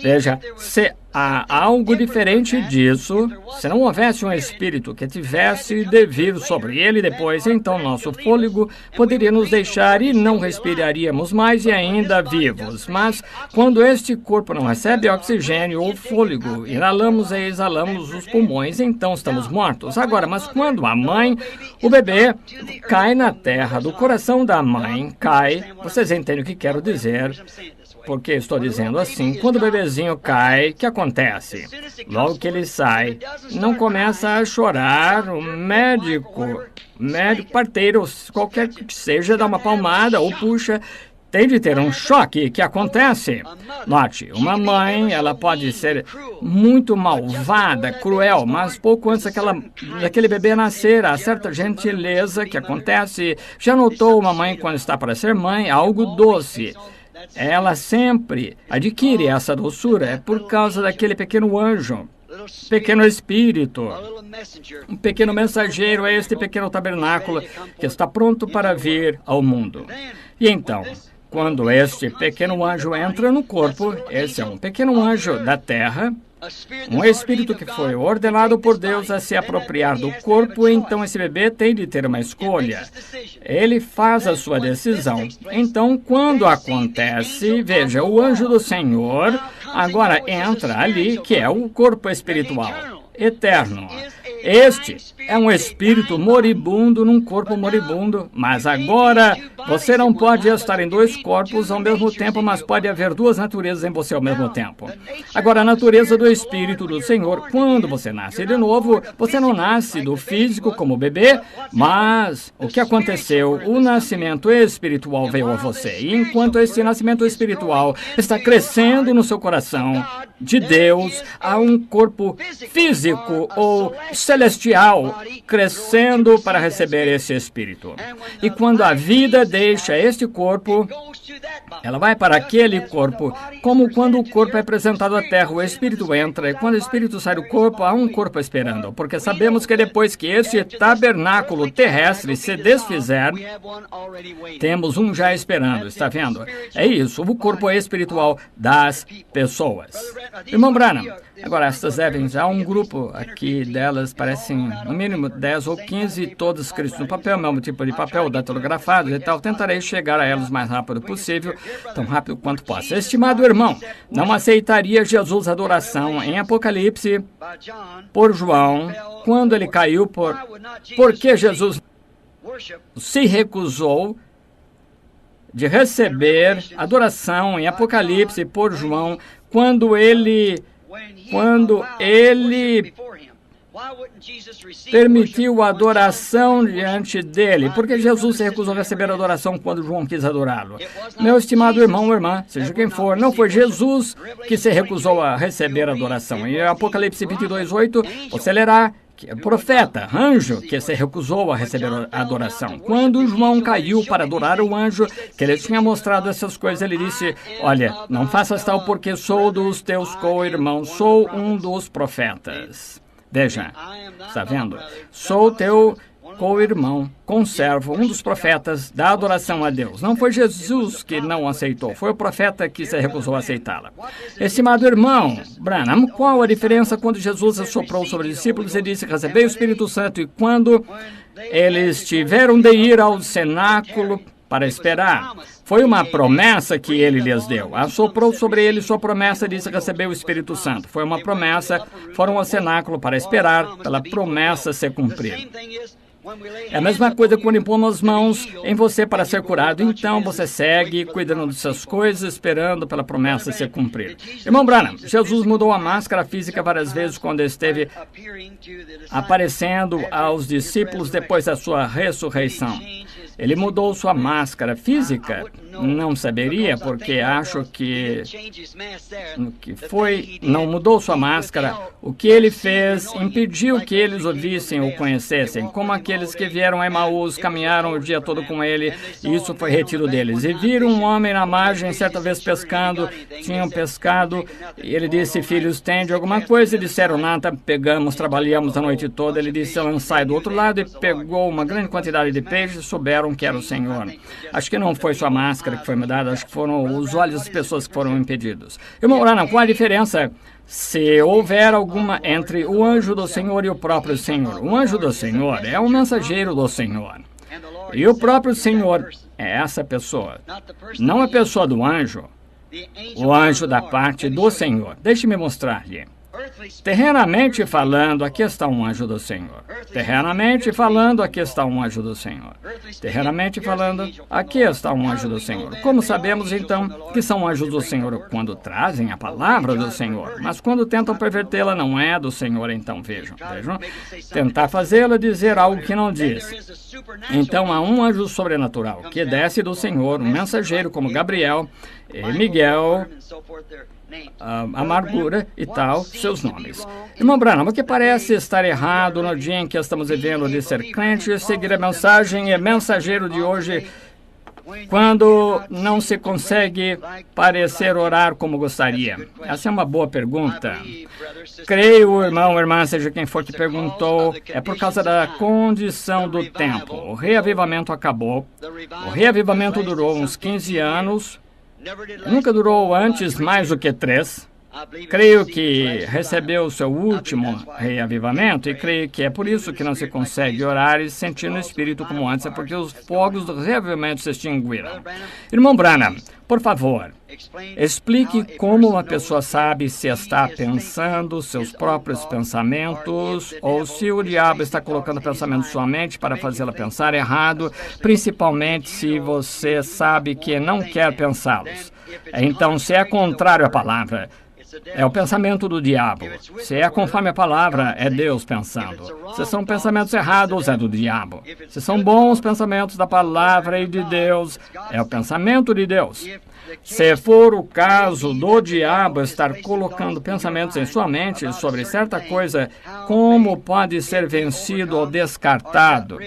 veja, se há algo diferente disso, se não houvesse um espírito que tivesse de vir sobre ele depois, então nosso fôlego poderia nos deixar e não respiraríamos mais e ainda vivos. Mas quando este corpo não recebe oxigênio ou fôlego, inalamos e exalamos os pulmões, então estamos mortos. Agora, mas quando a mãe, o bebê cai na terra do coração da mãe, cai, vocês entendem o que quero dizer? Porque estou dizendo assim, quando o bebezinho cai, o que acontece? Logo que ele sai, não começa a chorar, o médico parteiro, qualquer que seja, dá uma palmada ou puxa, tem de ter um choque. Que acontece? Note, uma mãe, ela pode ser muito malvada, cruel, mas pouco antes daquele bebê nascer, há certa gentileza que acontece. Já notou uma mãe quando está para ser mãe, algo doce? Ela sempre adquire essa doçura, é por causa daquele pequeno anjo, pequeno espírito, um pequeno mensageiro, é este pequeno tabernáculo que está pronto para vir ao mundo. E então, quando este pequeno anjo entra no corpo, esse é um pequeno anjo da terra, um espírito que foi ordenado por Deus a se apropriar do corpo, então esse bebê tem de ter uma escolha. Ele faz a sua decisão. Então, quando acontece, veja, o anjo do Senhor agora entra ali, que é o corpo espiritual eterno. Este é um espírito moribundo num corpo moribundo, mas agora você não pode estar em dois corpos ao mesmo tempo, mas pode haver duas naturezas em você ao mesmo tempo. Agora, a natureza do Espírito do Senhor, quando você nasce de novo, você não nasce do físico como bebê, mas o que aconteceu? O nascimento espiritual veio a você. E enquanto esse nascimento espiritual está crescendo no seu coração de Deus, há um corpo físico ou celestial crescendo para receber esse espírito. E quando a vida deixa este corpo, ela vai para aquele corpo, como quando o corpo é apresentado à terra, o espírito entra, e quando o espírito sai do corpo, há um corpo esperando, porque sabemos que depois que esse tabernáculo terrestre se desfizer, temos um já esperando, está vendo? É isso, o corpo espiritual das pessoas. Irmão Branham, agora estas Evans, há um grupo aqui delas, parecem no mínimo 10 ou 15, todas escritas no papel, mesmo tipo de papel, datilografados e tal. Tentarei chegar a elas o mais rápido possível, tão rápido quanto posso. Estimado irmão, não aceitaria Jesus adoração em Apocalipse por João, quando ele caiu, porque Jesus se recusou de receber adoração em Apocalipse por João, quando ele permitiu a adoração diante dele, porque Jesus se recusou a receber adoração quando João quis adorá-lo. Meu estimado irmão ou irmã, seja quem for, não foi Jesus que se recusou a receber adoração. Em Apocalipse 22:8, você lerá que é profeta, anjo, que se recusou a receber a adoração. Quando João caiu para adorar o anjo, que ele tinha mostrado essas coisas, ele disse, olha, não faças tal porque sou dos teus co-irmãos, sou um dos profetas. Veja, está vendo? Sou teu co-irmão, conservo, um dos profetas da adoração a Deus. Não foi Jesus que não aceitou, foi o profeta que se recusou a aceitá-la. Estimado irmão Branham, qual a diferença quando Jesus assoprou sobre os discípulos e disse: recebei o Espírito Santo, e quando eles tiveram de ir ao cenáculo para esperar? Foi uma promessa que ele lhes deu. Assoprou sobre eles sua promessa e disse: recebeu o Espírito Santo. Foi uma promessa, foram ao cenáculo para esperar pela promessa se cumprir. É a mesma coisa quando impomos as mãos em você para ser curado. Então você segue cuidando dessas coisas, esperando pela promessa se cumprir. Irmão Branham, Jesus mudou a máscara física várias vezes quando esteve aparecendo aos discípulos depois da sua ressurreição. Ele mudou sua máscara física? Não saberia, porque acho que não mudou sua máscara. O que ele fez impediu que eles o vissem ou conhecessem, como aqueles que vieram a Emaús, caminharam o dia todo com ele, e isso foi retiro deles. E viram um homem na margem, certa vez pescando, tinham pescado, e ele disse: filhos, tende alguma coisa? E disseram: nada, pegamos, trabalhamos a noite toda. Ele disse: lançai do outro lado, e pegou uma grande quantidade de peixes, souberam que era o Senhor. Acho que não foi sua máscara que foi mudada, acho que foram os olhos das pessoas que foram impedidos. Irmão Branham, qual a diferença, se houver alguma, entre o anjo do Senhor e o próprio Senhor? O anjo do Senhor é o mensageiro do Senhor. E o próprio Senhor é essa pessoa. Não a pessoa do anjo, o anjo da parte do Senhor. Deixe-me mostrar-lhe. Terrenamente falando, aqui está um anjo do Senhor. Terrenamente falando, aqui está um anjo do Senhor. Terrenamente falando, aqui está um anjo do Senhor. Como sabemos, então, que são anjos do Senhor quando trazem a palavra do Senhor? Mas quando tentam pervertê-la, não é do Senhor, então vejam. Tentar fazê-la dizer algo que não diz. Então há um anjo sobrenatural que desce do Senhor, um mensageiro como Gabriel, Miguel, amargura e tal, seus nomes. Irmão Branham, o que parece estar errado no dia em que estamos vivendo de ser crente, seguir a mensagem e mensageiro de hoje, quando não se consegue parecer orar como gostaria? Essa é uma boa pergunta. Creio, irmão ou irmã, seja quem for que perguntou, é por causa da condição do tempo. O reavivamento acabou. O reavivamento durou uns 15 anos. Nunca durou antes mais do que 3. Creio que recebeu o seu último reavivamento, e creio que é por isso que não se consegue orar e sentir no Espírito como antes, é porque os fogos do reavivamento se extinguiram. Irmão Branham, por favor, explique como uma pessoa sabe se está pensando seus próprios pensamentos ou se o diabo está colocando pensamentos em sua mente para fazê-la pensar errado, principalmente se você sabe que não quer pensá-los. Então, se é contrário à palavra, é o pensamento do diabo. Se é conforme a palavra, é Deus pensando. Se são pensamentos errados, é do diabo. Se são bons pensamentos da palavra e de Deus, é o pensamento de Deus. Se for o caso do diabo estar colocando pensamentos em sua mente sobre certa coisa, como pode ser vencido ou descartado?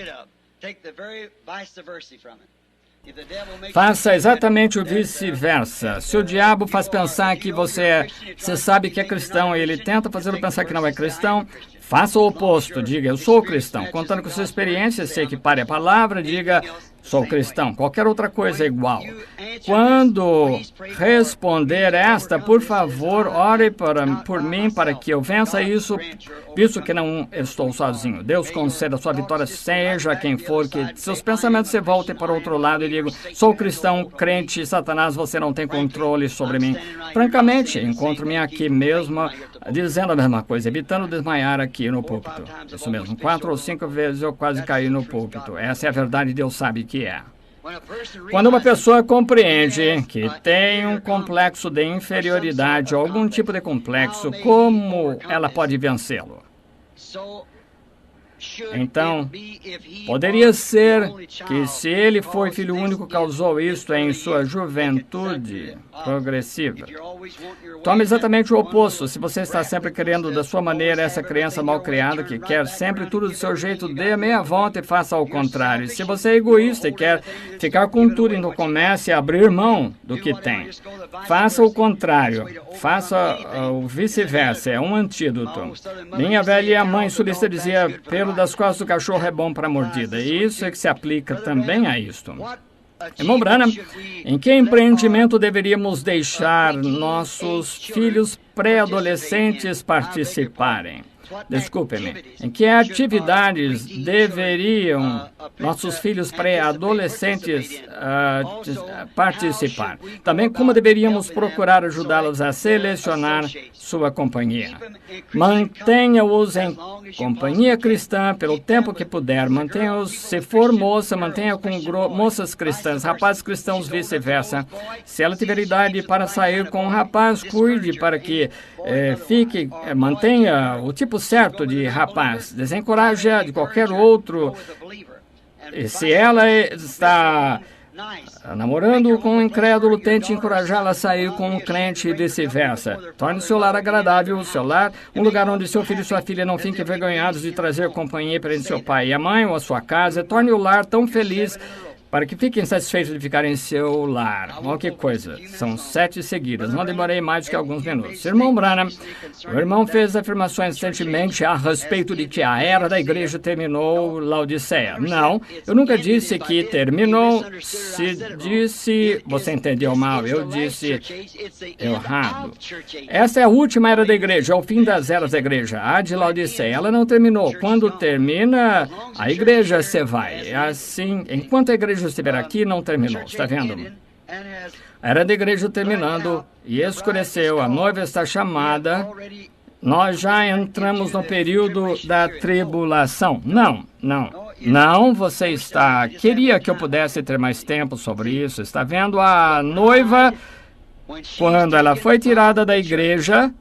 Faça exatamente o vice-versa. Se o diabo faz pensar que você sabe que é cristão e ele tenta fazê-lo pensar que não é cristão, faça o oposto. Diga: eu sou cristão. Contando com sua experiência, se equipare a palavra, diga: sou cristão. Qualquer outra coisa é igual. Quando responder esta, por favor, ore por mim para que eu vença isso, visto que não estou sozinho. Deus conceda a sua vitória, seja quem for, que seus pensamentos se voltem para o outro lado e digam: sou cristão, crente, Satanás, você não tem controle sobre mim. Francamente, encontro-me aqui mesmo dizendo a mesma coisa, evitando desmaiar aqui no púlpito. Isso mesmo, 4 ou 5 vezes eu quase caí no púlpito. Essa é a verdade, Deus sabe que é. Quando uma pessoa compreende que tem um complexo de inferioridade ou algum tipo de complexo, como ela pode vencê-lo? Então, poderia ser que se ele foi filho único, causou isto em sua juventude progressiva. Tome exatamente o oposto. Se você está sempre querendo da sua maneira, essa criança mal criada que quer sempre tudo do seu jeito, dê a meia volta e faça ao contrário. Se você é egoísta e quer ficar com tudo, então comece a abrir mão do que tem. Faça o contrário. Faça o vice-versa. É um antídoto. Minha velha mãe sulista dizia, pelo das costas do cachorro é bom para a mordida. E isso é que se aplica também a isto. Irmão Branham, em que empreendimento deveríamos deixar nossos filhos pré-adolescentes participarem? Desculpe-me. Em que atividades deveriam nossos filhos pré-adolescentes participar? Também como deveríamos procurar ajudá-los a selecionar sua companhia? Mantenha-os em companhia cristã pelo tempo que puder. Mantenha-os, se for moça, mantenha com moças cristãs, rapazes cristãos, vice-versa. Se ela tiver idade para sair com um rapaz, cuide para que mantenha o tipo certo de rapaz. Desencoraje-a de qualquer outro. E se ela está namorando com um incrédulo, tente encorajá-la a sair com um crente e vice-versa. Torne seu lar agradável, seu lar um lugar onde seu filho e sua filha não fiquem envergonhados de trazer companhia para seu pai e a mãe ou a sua casa. Torne o lar tão feliz para que fiquem satisfeitos de ficar em seu lar. Olha que coisa. São 7 seguidas. Não demorei mais do que alguns minutos. Irmão Branham, o irmão fez afirmações recentemente a respeito de que a era da igreja terminou Laodiceia. Não, eu nunca disse que terminou. Se disse, você entendeu mal. Eu disse errado. Essa é a última era da igreja, é o fim das eras da igreja. A de Laodiceia, ela não terminou. Quando termina, a igreja se vai. Assim, enquanto a igreja estiver aqui, não terminou. Está vendo? A era da igreja terminando e escureceu. A noiva está chamada. Nós já entramos no período da tribulação. Não, você está... Queria que eu pudesse ter mais tempo sobre isso. Está vendo? A noiva, quando ela foi tirada da igreja,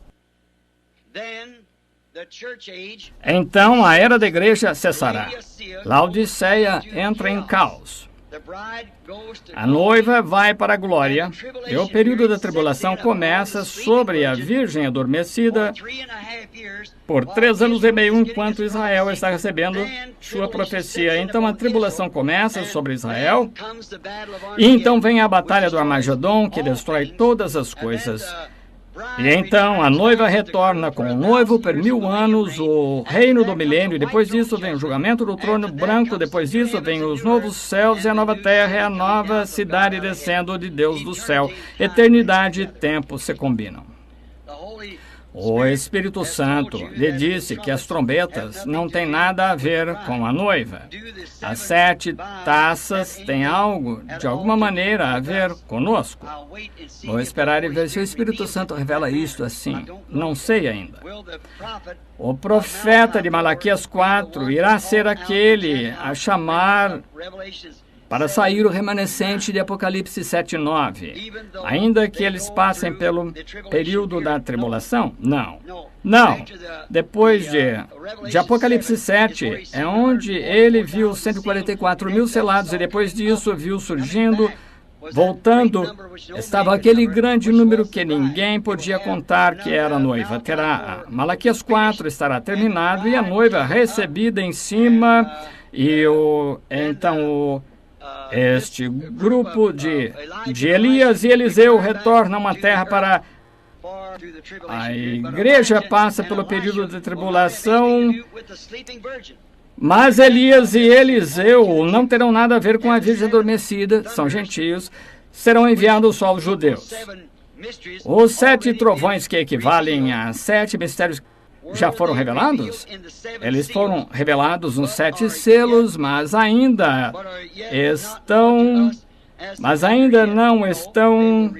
então a era da igreja cessará. Laodiceia entra em caos. A noiva vai para a glória e o período da tribulação começa sobre a virgem adormecida por 3 anos e meio, enquanto Israel está recebendo sua profecia. Então a tribulação começa sobre Israel e então vem a batalha do Armagedon, que destrói todas as coisas. E então a noiva retorna com o noivo por 1000 anos, o reino do milênio. Depois disso vem o julgamento do trono branco. Depois disso vem os novos céus e a nova terra e a nova cidade descendo de Deus do céu. Eternidade e tempo se combinam. O Espírito Santo lhe disse que as trombetas não têm nada a ver com a noiva. As 7 taças têm algo, de alguma maneira, a ver conosco. Vou esperar e ver se o Espírito Santo revela isto assim. Não sei ainda. O profeta de Malaquias 4 irá ser aquele a chamar para sair o remanescente de Apocalipse 7:9. Ainda que eles passem pelo período da tribulação? Não. Depois de Apocalipse 7, é onde ele viu 144.000 selados, e depois disso viu surgindo, voltando, estava aquele grande número que ninguém podia contar que era a noiva. Malaquias 4 estará terminado e a noiva recebida em cima, e este grupo de Elias e Eliseu retornam à terra para... A igreja passa pelo período de tribulação, mas Elias e Eliseu não terão nada a ver com a virgem adormecida, são gentios, serão enviados só aos judeus. Os 7 trovões, que equivalem a 7 mistérios, já foram revelados? Eles foram revelados nos 7 selos, mas ainda não estão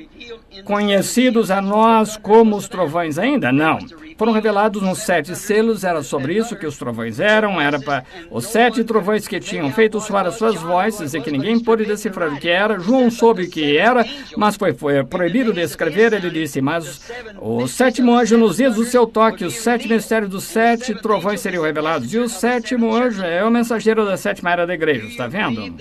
conhecidos a nós como os trovões ainda? Não. Foram revelados nos 7 selos, era sobre isso que os trovões eram, era para os 7 trovões que tinham feito soar as suas vozes e que ninguém pôde decifrar o que era. João soube o que era, mas foi proibido de escrever. Ele disse, mas o 7º anjo, nos dias do seu toque, os 7 mistérios dos 7 trovões seriam revelados. E o 7º anjo é o mensageiro da 7ª era da igreja, está vendo?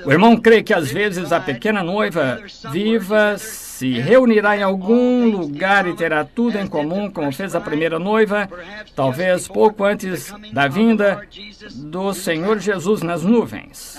O irmão crê que às vezes a pequena noiva viva se reunirá em algum lugar e terá tudo em comum, como fez a primeira noiva, talvez pouco antes da vinda do Senhor Jesus nas nuvens.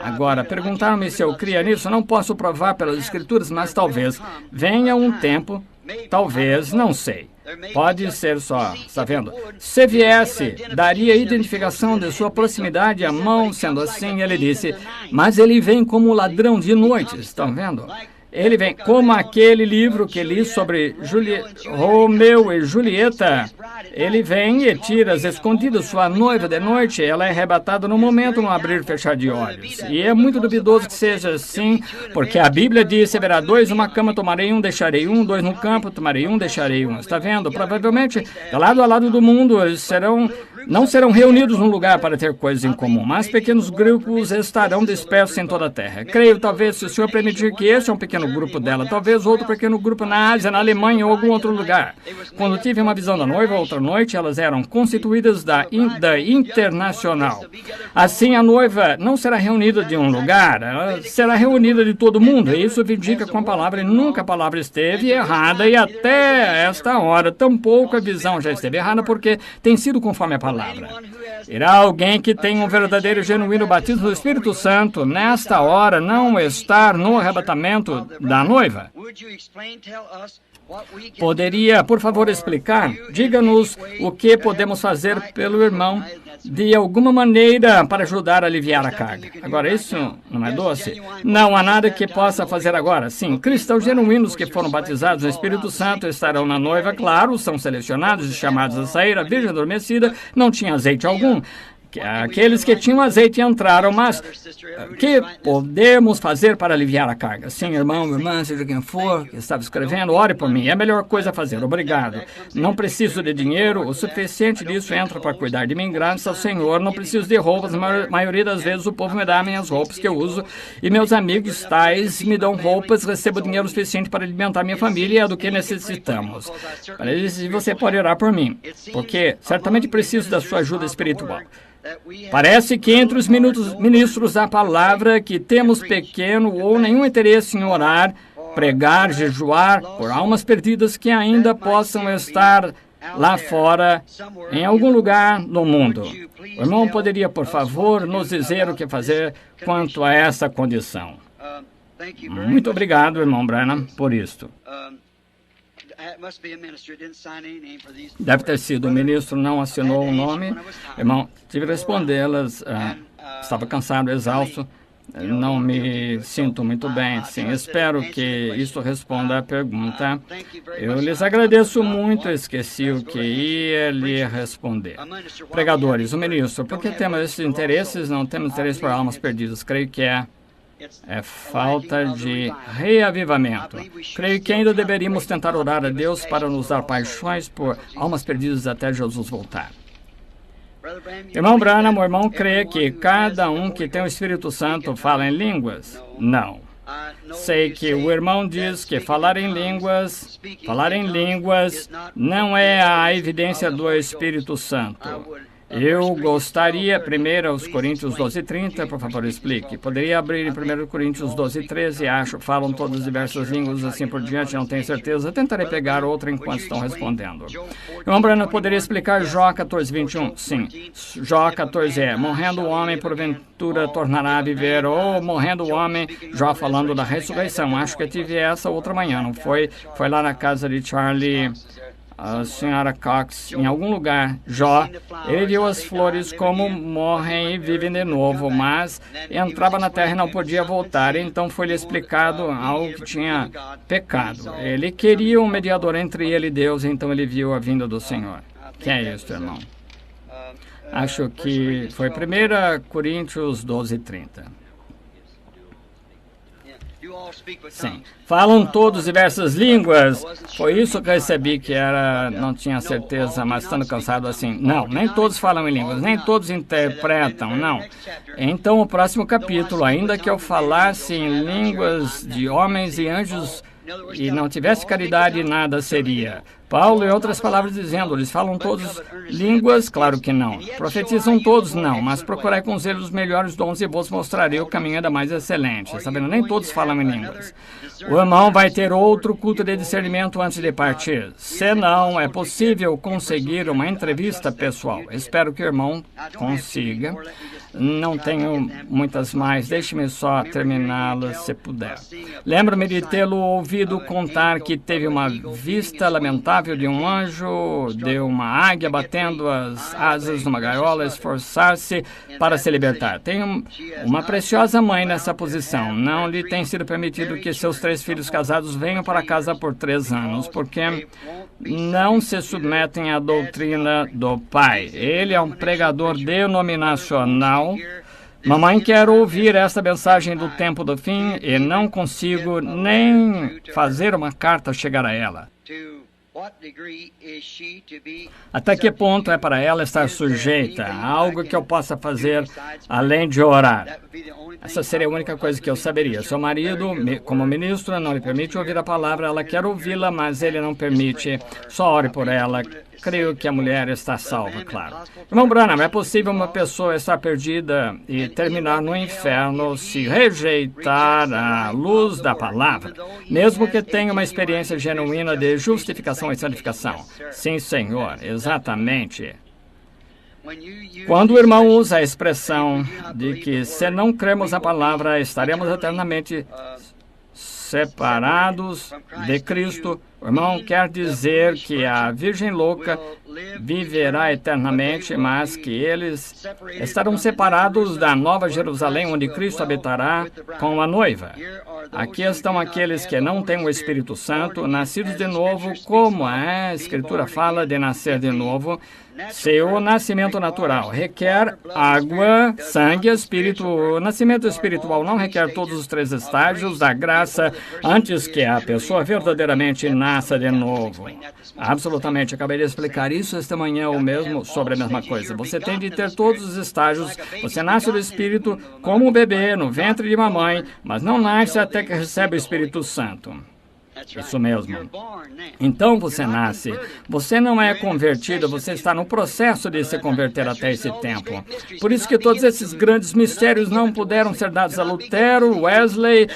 Agora, perguntaram-me se eu cria nisso. Não posso provar pelas Escrituras, mas talvez venha um tempo, talvez, não sei. Pode ser só, está vendo? Se viesse, daria identificação de sua proximidade à mão, sendo assim, ele disse, mas ele vem como ladrão de noite, estão vendo? Ele vem como aquele livro que li sobre Romeu e Julieta. Ele vem e tira às escondidas sua noiva de noite. Ela é arrebatada no momento, no abrir e fechar de olhos. E é muito duvidoso que seja assim, porque a Bíblia diz, haverá dois numa cama, tomarei um, deixarei um, dois no campo, tomarei um, deixarei um. Está vendo? Provavelmente, lado a lado do mundo, eles não serão reunidos num lugar para ter coisas em comum, mas pequenos grupos estarão dispersos em toda a terra. Creio, talvez, se o Senhor permitir que este é um pequeno grupo dela, talvez outro pequeno grupo na Ásia, na Alemanha ou algum outro lugar. Quando tive uma visão da noiva, outra noite, elas eram constituídas da internacional. Assim, a noiva não será reunida de um lugar, ela será reunida de todo mundo. E isso indica com a palavra, e nunca a palavra esteve errada, e até esta hora, tampouco a visão já esteve errada, porque tem sido conforme a palavra. Irá alguém que tem um verdadeiro e genuíno batismo do Espírito Santo, nesta hora, não estar no arrebatamento da noiva? Poderia, por favor, explicar? Diga-nos o que podemos fazer pelo irmão de alguma maneira para ajudar a aliviar a carga. Agora, isso não é doce? Não há nada que possa fazer agora. Sim, cristãos genuínos que foram batizados no Espírito Santo estarão na noiva, claro, são selecionados e chamados a sair. A virgem adormecida não tinha azeite algum. Aqueles que tinham azeite entraram, mas o que podemos fazer para aliviar a carga? Sim, irmão, irmã, seja quem for que estava escrevendo, ore por mim. É a melhor coisa a fazer. Obrigado. Não preciso de dinheiro. O suficiente disso entra para cuidar de mim. Graças ao Senhor. Não preciso de roupas. A maioria das vezes o povo me dá minhas roupas que eu uso. E meus amigos tais me dão roupas. Recebo dinheiro suficiente para alimentar minha família. É do que necessitamos. E você pode orar por mim, porque certamente preciso da sua ajuda espiritual. Parece que entre os ministros da palavra que temos pequeno ou nenhum interesse em orar, pregar, jejuar por almas perdidas que ainda possam estar lá fora, em algum lugar no mundo. O irmão poderia, por favor, nos dizer o que fazer quanto a essa condição? Muito obrigado, irmão Branham, por isto. Deve ter sido o ministro, não assinou o nome. Irmão, tive que respondê-las. Estava cansado, exausto. Não me sinto muito bem. Sim, espero que isso responda à pergunta. Eu lhes agradeço muito. Esqueci o que ia lhe responder. Pregadores, o ministro, por que temos esses interesses? Não temos interesse por almas perdidas. Creio que é falta de reavivamento. Creio que ainda deveríamos tentar orar a Deus para nos dar paixões por almas perdidas até Jesus voltar. Irmão Branham, o irmão crê que cada um que tem o Espírito Santo fala em línguas? Não. Sei que o irmão diz que falar em línguas não é a evidência do Espírito Santo. Eu gostaria, 1 Coríntios 12:30, por favor, explique. Poderia abrir em 1 Coríntios 12:13, acho, falam todas diversas línguas, assim por diante, não tenho certeza. Tentarei pegar outra enquanto estão respondendo. Irmão Branham, poderia explicar Jó 14:21? Sim. Jó 14 morrendo o homem, porventura tornará a viver, ou morrendo o homem, Jó falando da ressurreição. Acho que tive essa outra manhã, não foi? Foi lá na casa de Charlie... A senhora Cox, em algum lugar, Jó, ele viu as flores como morrem e vivem de novo, mas entrava na terra e não podia voltar, então foi-lhe explicado algo que tinha pecado. Ele queria um mediador entre ele e Deus, então ele viu a vinda do Senhor. Que é isso, irmão? Acho que foi 1 Coríntios 12:30. Sim. Falam todos diversas línguas. Foi isso que eu recebi que era, não tinha certeza, mas estando cansado assim. Não, nem todos falam em línguas, nem todos interpretam, não. Então, o próximo capítulo, ainda que eu falasse em línguas de homens e anjos e não tivesse caridade, nada seria. Paulo, em outras palavras, dizendo, eles falam todos línguas? Claro que não. Profetizam todos? Não. Mas procurai com zelo os melhores dons e vos mostrarei o caminho ainda mais excelente. Sabendo, nem todos falam em línguas. O irmão vai ter outro culto de discernimento antes de partir. Se não, é possível conseguir uma entrevista pessoal. Espero que o irmão consiga. Não tenho muitas mais. Deixe-me só terminá-las, se puder. Lembro-me de tê-lo ouvido contar que teve uma vista lamentável de um anjo, de uma águia batendo as asas numa gaiola, esforçar-se para se libertar. Tem uma preciosa mãe nessa posição. Não lhe tem sido permitido que seus 3 filhos casados venham para casa por 3 anos, porque não se submetem à doutrina do pai. Ele é um pregador denominacional. Mamãe quer ouvir esta mensagem do tempo do fim e não consigo nem fazer uma carta chegar a ela. Até que ponto é para ela estar sujeita a algo que eu possa fazer além de orar? Essa seria a única coisa que eu saberia. Seu marido, como ministro, não lhe permite ouvir a palavra, ela quer ouvi-la, mas ele não permite. Só ore por ela. Creio que a mulher está salva, claro. Irmão Branham, é possível uma pessoa estar perdida e terminar no inferno se rejeitar a luz da palavra, mesmo que tenha uma experiência genuína de justificação e santificação? Sim, Senhor, exatamente. Quando o irmão usa a expressão de que se não cremos na palavra, estaremos eternamente separados de Cristo, o irmão quer dizer que a Virgem louca viverá eternamente, mas que eles estarão separados da Nova Jerusalém, onde Cristo habitará com a noiva. Aqui estão aqueles que não têm o Espírito Santo, nascidos de novo, como a Escritura fala de nascer de novo. Seu nascimento natural requer água, sangue e espírito. O nascimento espiritual não requer todos os 3 estágios da graça antes que a pessoa verdadeiramente nasça de novo. Absolutamente. Acabei de explicar isso esta manhã ou mesmo sobre a mesma coisa. Você tem de ter todos os estágios. Você nasce do Espírito como um bebê no ventre de mamãe, mas não nasce até que recebe o Espírito Santo. Isso mesmo. Então você nasce. Você não é convertido, você está no processo de se converter até esse tempo. Por isso que todos esses grandes mistérios não puderam ser dados a Lutero, Wesley,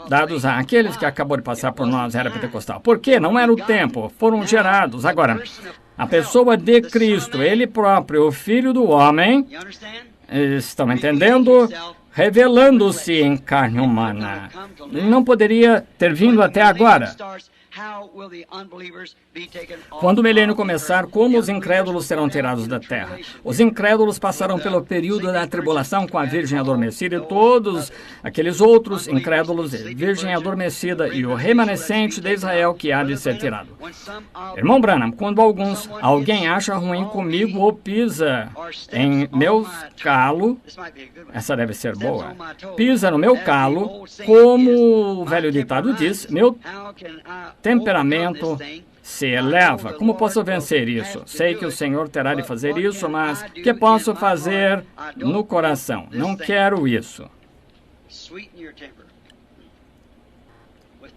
dados a aqueles que acabou de passar por nós, era pentecostal. Por quê? Não era o tempo. Foram gerados. Agora, a pessoa de Cristo, ele próprio, o Filho do Homem, estão entendendo? Revelando-se em carne humana. Não poderia ter vindo até agora. Quando o milênio começar, como os incrédulos serão tirados da terra? Os incrédulos passarão pelo período da tribulação com a Virgem adormecida e todos aqueles outros incrédulos, Virgem adormecida e o remanescente de Israel que há de ser tirado. Irmão Branham, quando alguém acha ruim comigo ou pisa em meu calo, essa deve ser boa, pisa no meu calo, como o velho ditado diz, meu temperamento se eleva. Como posso vencer isso? Sei que o Senhor terá de fazer isso, mas que posso fazer no coração? Não quero isso.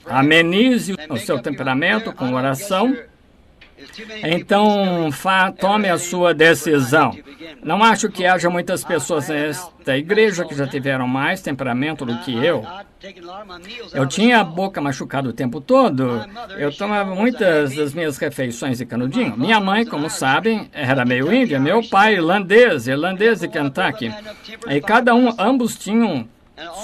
Amenize o seu temperamento com oração. Então, tome a sua decisão. Não acho que haja muitas pessoas nesta igreja que já tiveram mais temperamento do que eu. Eu tinha a boca machucada o tempo todo. Eu tomava muitas das minhas refeições de canudinho. Minha mãe, como sabem, era meio índia. Meu pai, irlandês de Kentucky. E ambos tinham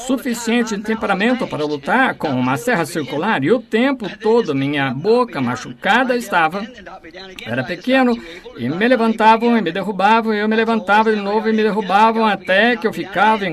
suficiente temperamento para lutar com uma serra circular, e o tempo todo minha boca machucada estava. Era pequeno, e me levantavam e me derrubavam, e eu me levantava de novo e me derrubavam, até que eu ficava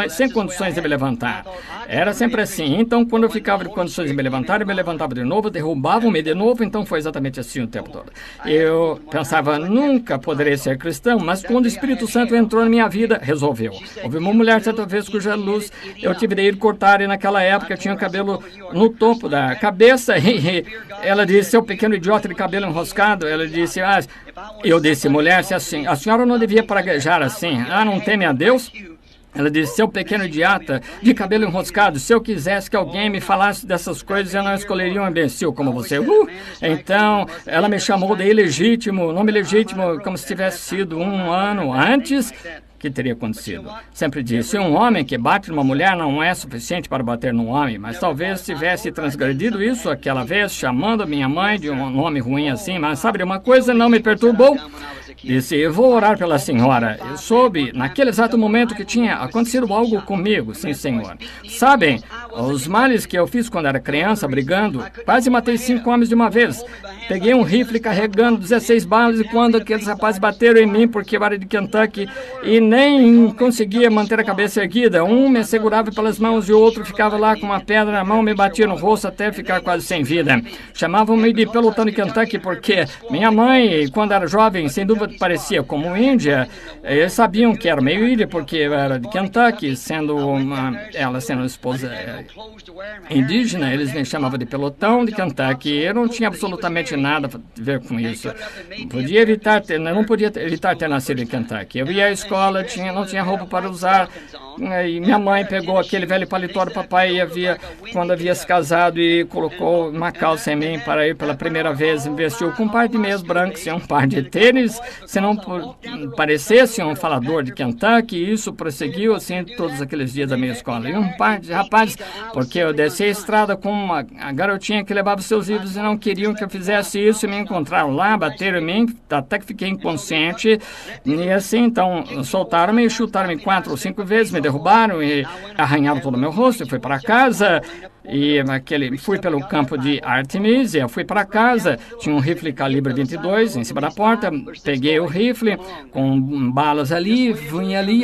sem condições de me levantar. Era sempre assim. Então, quando eu ficava em condições de me levantar, eu me levantava de novo, derrubavam-me de novo, então foi exatamente assim o tempo todo. Eu pensava, nunca poderei ser cristão, mas quando o Espírito Santo entrou na minha vida, resolveu. Houve uma mulher certa vez cuja luz eu tive de ir cortar, e naquela época eu tinha cabelo no topo da cabeça, e ela disse, seu pequeno idiota de cabelo enroscado, ela disse, eu disse, mulher, se assim, a senhora não devia praguejar assim, não teme a Deus? Ela disse, seu pequeno idiota, de cabelo enroscado, se eu quisesse que alguém me falasse dessas coisas, eu não escolheria um imbecil como você. Então, ela me chamou de ilegítimo, nome legítimo, como se tivesse sido um ano antes que teria acontecido. Sempre disse, um homem que bate numa mulher não é suficiente para bater num homem, mas talvez tivesse transgredido isso aquela vez, chamando minha mãe de um nome ruim assim, mas sabe de uma coisa, não me perturbou. Disse, eu vou orar pela senhora. Eu soube, naquele exato momento, que tinha acontecido algo comigo. Sim, senhor. Sabem, os males que eu fiz quando era criança, brigando, quase matei 5 homens de uma vez. Peguei um rifle carregando 16 balas e quando aqueles rapazes bateram em mim, porque eu era de Kentucky, e nem conseguia manter a cabeça erguida. Um me segurava pelas mãos e o outro ficava lá com uma pedra na mão, me batia no rosto até ficar quase sem vida. Chamavam-me de pelotão de Kentucky porque minha mãe, quando era jovem, sem dúvida parecia como índia. Eles sabiam que era meio índia porque eu era de Kentucky, ela sendo esposa indígena, eles me chamavam de pelotão de Kentucky. Eu não tinha absolutamente nada a ver com isso. Não podia evitar ter nascido em Kentucky. Eu ia à escola, não tinha roupa para usar. E minha mãe pegou aquele velho paletó do papai quando havia se casado e colocou uma calça em mim para ir pela primeira vez. Investiu com um par de meias brancas e um par de tênis. Se não parecesse um falador de Kentucky, isso prosseguiu assim todos aqueles dias da minha escola. E um par de rapazes, porque eu desci a estrada com uma garotinha que levava seus livros e não queriam que eu fizesse isso, e me encontraram lá, bateram em mim, até que fiquei inconsciente. E assim, então, soltaram-me e chutaram-me 4 ou 5 vezes, me derrubaram e arranharam todo o meu rosto. Eu fui para casa e fui pelo campo de Artemis, eu fui para casa, tinha um rifle calibre 22 em cima da porta, peguei o rifle com balas ali, vim ali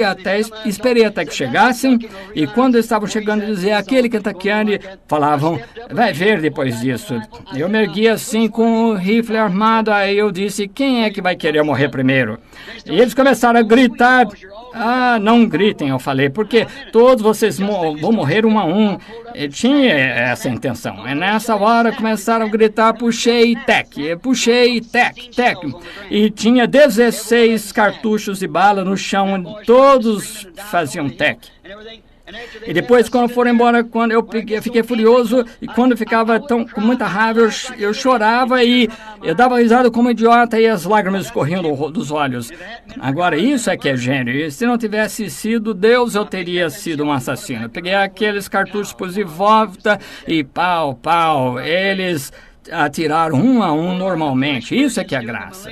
esperei até que chegassem, e quando estavam chegando, dizer aquele kentuckiano, falavam, vai ver depois disso. Eu me ergui assim com o rifle armado, aí eu disse, quem é que vai querer morrer primeiro? E eles começaram a gritar. Não gritem, eu falei, porque todos vocês vão morrer um a um. Eu tinha essa intenção. E nessa hora começaram a gritar, puxei, tec. E tinha 16 cartuchos de bala no chão, todos faziam tec. E depois, quando foram embora, quando eu fiquei furioso, e quando eu ficava com muita raiva, eu chorava e eu dava risada como idiota e as lágrimas escorriam dos olhos. Agora, isso é que é gênio. E se não tivesse sido Deus, eu teria sido um assassino. Eu peguei aqueles cartuchos, pus de volta e pau. Eles atiraram um a um normalmente. Isso é que é graça.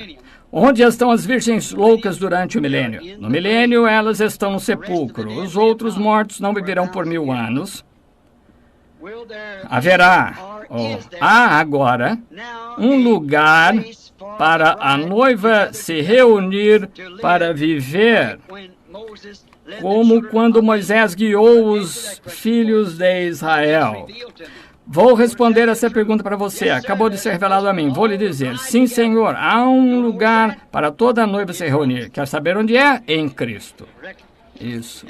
Onde estão as virgens loucas durante o milênio? No milênio, elas estão no sepulcro. Os outros mortos não viverão por 1000 anos. Há agora um lugar para a noiva se reunir para viver, como quando Moisés guiou os filhos de Israel. Vou responder essa pergunta para você. Acabou de ser revelado a mim. Vou lhe dizer, sim, Senhor, há um lugar para toda a noiva se reunir. Quer saber onde é? Em Cristo. Isso.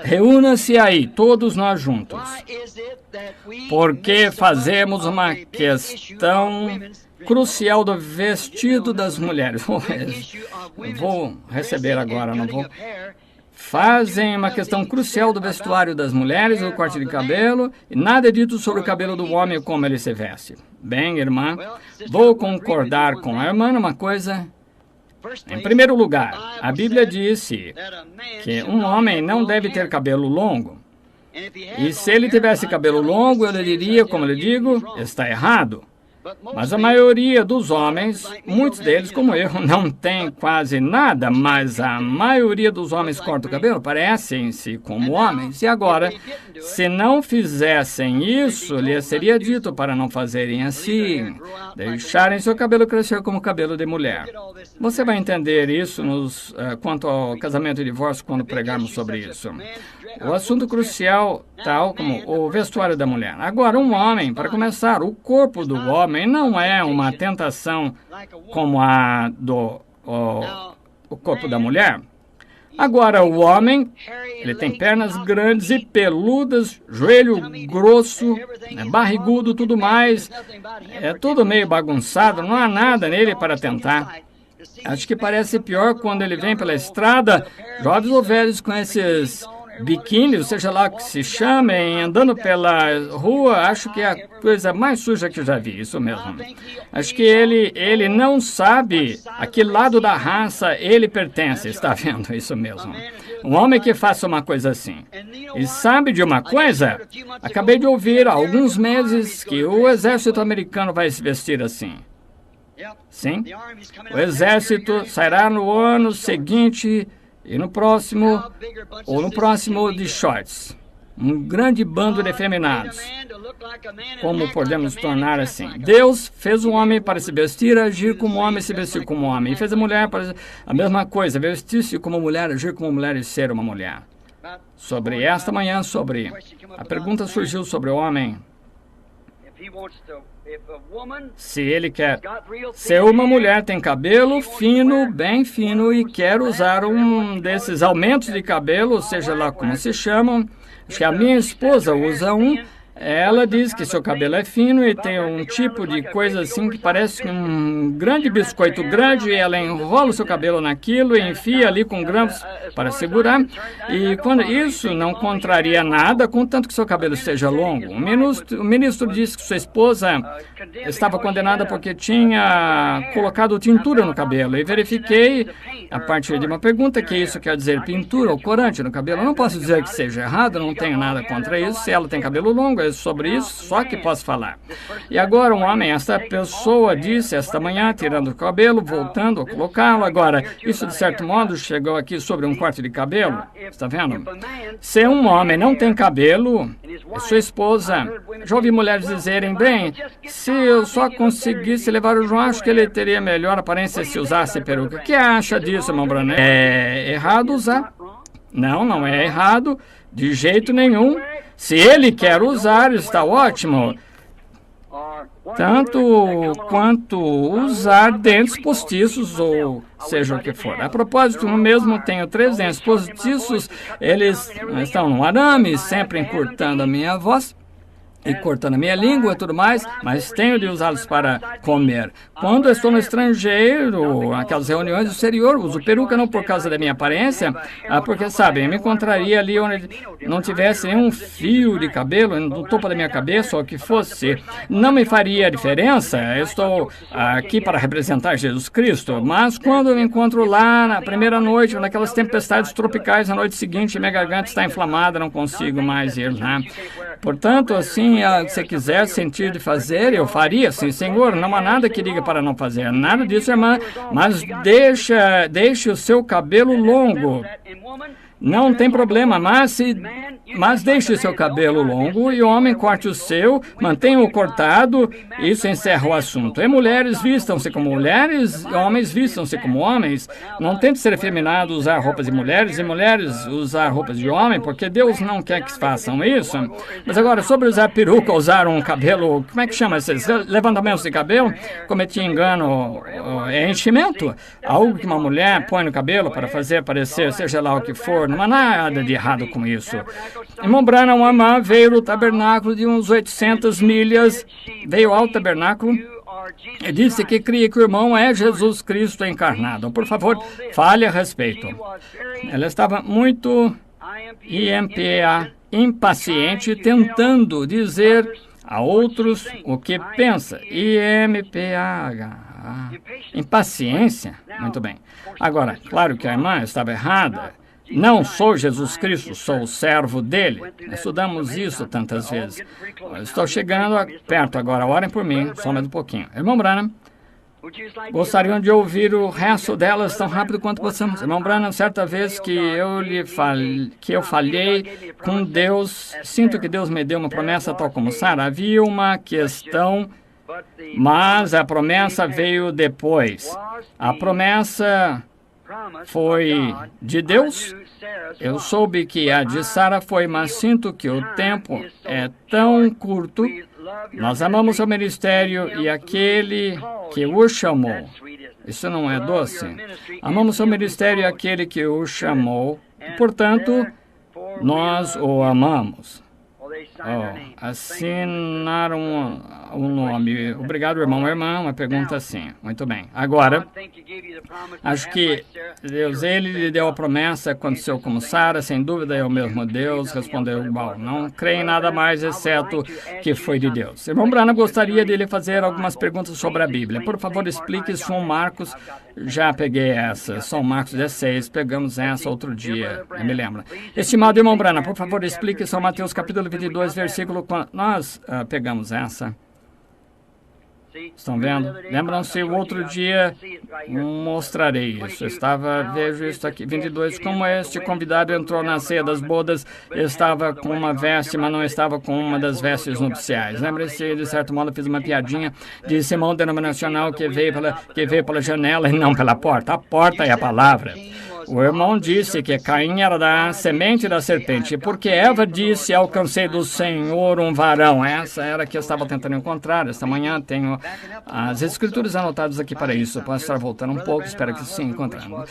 Reúna-se aí, todos nós juntos. Porque fazemos uma questão crucial do vestido das mulheres. Vou receber agora, não vou... Fazem uma questão crucial do vestuário das mulheres, o corte de cabelo, e nada é dito sobre o cabelo do homem e como ele se veste. Bem, irmã, vou concordar com a irmã numa coisa. Em primeiro lugar, a Bíblia disse que um homem não deve ter cabelo longo. E se ele tivesse cabelo longo, eu lhe diria, como eu lhe digo, está errado. Mas a maioria dos homens, muitos deles, como eu, não tem quase nada, mas a maioria dos homens corta o cabelo, parecem-se como homens. E agora, se não fizessem isso, lhes seria dito para não fazerem assim, deixarem seu cabelo crescer como cabelo de mulher. Você vai entender isso quanto ao casamento e divórcio quando pregarmos sobre isso. O assunto crucial, tal como o vestuário da mulher. Agora, um homem, para começar, o corpo do homem não é uma tentação como a do o corpo da mulher. Agora, o homem, ele tem pernas grandes e peludas, joelho grosso, barrigudo, tudo mais. É tudo meio bagunçado, não há nada nele para tentar. Acho que parece pior quando ele vem pela estrada, jovens ou velhos com esses biquíni, seja lá o que se chamem, andando pela rua. Acho que é a coisa mais suja que eu já vi, isso mesmo. Acho que ele não sabe a que lado da raça ele pertence, está vendo? Isso mesmo. Um homem que faça uma coisa assim. E sabe de uma coisa? Acabei de ouvir há alguns meses que o exército americano vai se vestir assim. Sim, o exército sairá no ano seguinte e no próximo, ou no próximo de shorts. Um grande bando de efeminados. Como podemos tornar assim? Deus fez o homem para se vestir, agir como homem, se vestir como homem. E fez a mulher para a mesma coisa, vestir-se como mulher, agir como mulher e ser uma mulher. Sobre esta manhã, a pergunta surgiu sobre o homem. Se ele quer ser uma mulher, tem cabelo fino, bem fino, e quer usar um desses aumentos de cabelo, seja lá como se chamam, acho que a minha esposa usa um. Ela diz que seu cabelo é fino e tem um tipo de coisa assim que parece um grande biscoito grande, e ela enrola o seu cabelo naquilo e enfia ali com grampos para segurar. E quando isso não contraria nada, contanto que seu cabelo esteja longo. O ministro disse que sua esposa estava condenada porque tinha colocado tintura no cabelo. E verifiquei, a partir de uma pergunta, que isso quer dizer pintura ou corante no cabelo. Eu não posso dizer que seja errado, não tenho nada contra isso. Se ela tem cabelo longo, sobre isso, só que posso falar. E agora um homem, esta pessoa disse esta manhã, tirando o cabelo, voltando a colocá-lo. Agora, isso de certo modo chegou aqui sobre um corte de cabelo, está vendo? Se um homem não tem cabelo, sua esposa, já ouvi mulheres dizerem, bem, se eu só conseguisse levar o João, acho que ele teria melhor aparência se usasse peruca. O que acha disso, irmão Branham? É errado usar? Não, não é errado, de jeito nenhum. Se ele quer usar, está ótimo. Tanto quanto usar dentes postiços, ou seja o que for. A propósito, eu mesmo tenho 3 dentes postiços. Eles estão no arame, sempre encurtando a minha voz e cortando a minha língua e tudo mais, mas tenho de usá-los para comer. Quando eu estou no estrangeiro, aquelas reuniões do exterior, uso peruca não por causa da minha aparência, porque, sabe, eu me encontraria ali onde não tivesse nenhum fio de cabelo no topo da minha cabeça, ou o que fosse. Não me faria diferença, eu estou aqui para representar Jesus Cristo, mas quando eu me encontro lá na primeira noite, naquelas tempestades tropicais, na noite seguinte, minha garganta está inflamada, não consigo mais ir lá. Portanto, assim, se você quiser sentir de fazer, eu faria, sim, Senhor, não há nada que diga para não fazer, nada disso, irmã, mas deixe o seu cabelo longo. Não tem problema, mas deixe seu cabelo longo e o homem corte o seu, mantenha-o cortado, isso encerra o assunto. E mulheres vistam-se como mulheres, homens vistam-se como homens. Não tente ser efeminado usar roupas de mulheres e mulheres usar roupas de homem, porque Deus não quer que façam isso. Mas agora, sobre usar peruca, usar um cabelo, como é que chama esses levantamentos de cabelo? Cometi engano, é enchimento? Algo que uma mulher põe no cabelo para fazer parecer, seja lá o que for. Não há nada de errado com isso. Irmão Branham Amã veio do tabernáculo de uns 800 milhas, veio ao tabernáculo e disse que cria que o irmão é Jesus Cristo encarnado. Por favor, fale a respeito. Ela estava muito impaciente, tentando dizer a outros o que pensa. Impaciência? Muito bem. Agora, claro que a irmã estava errada. Não sou Jesus Cristo, sou o servo dele. Estudamos isso tantas vezes. Estou chegando perto agora, orem por mim, só mais um pouquinho. Irmão Branham, gostariam de ouvir o resto delas tão rápido quanto possamos. Irmão Branham, certa vez que eu falhei com Deus, sinto que Deus me deu uma promessa tal como Sara. Havia uma questão, mas a promessa veio depois. A promessa foi de Deus. Eu soube que a de Sara foi, mas sinto que o tempo é tão curto. Nós amamos seu ministério e aquele que o chamou. Isso não é doce? Amamos seu ministério e aquele que o chamou. Portanto, nós o amamos. assinaram o nome. Obrigado, irmão. Irmã, uma pergunta assim. Muito bem. Agora, acho que Deus, Ele lhe deu a promessa, aconteceu como Sara, sem dúvida é o mesmo Deus, respondeu igual. Não creio em nada mais, exceto que foi de Deus. Irmão Branham, gostaria de lhe fazer algumas perguntas sobre a Bíblia. Por favor, explique São Marcos. Já peguei essa. São Marcos 16, pegamos essa outro dia, eu me lembro. Estimado irmão Branham, por favor, explique São Mateus capítulo 22, versículo... Nós pegamos essa. Estão vendo? Lembram-se, o outro dia mostrarei isso. Vejo isso aqui, 22. Como este convidado entrou na ceia das bodas, estava com uma veste, mas não estava com uma das vestes nupciais. Lembre-se, de certo modo, fiz uma piadinha de Simão denominacional que veio pela janela e não pela porta. A porta é a palavra. O irmão disse que Caim era da semente da serpente, porque Eva disse, alcancei do Senhor um varão. Essa era a que eu estava tentando encontrar. Esta manhã tenho as escrituras anotadas aqui para isso. Posso estar voltando um pouco, espero que sim, encontrando.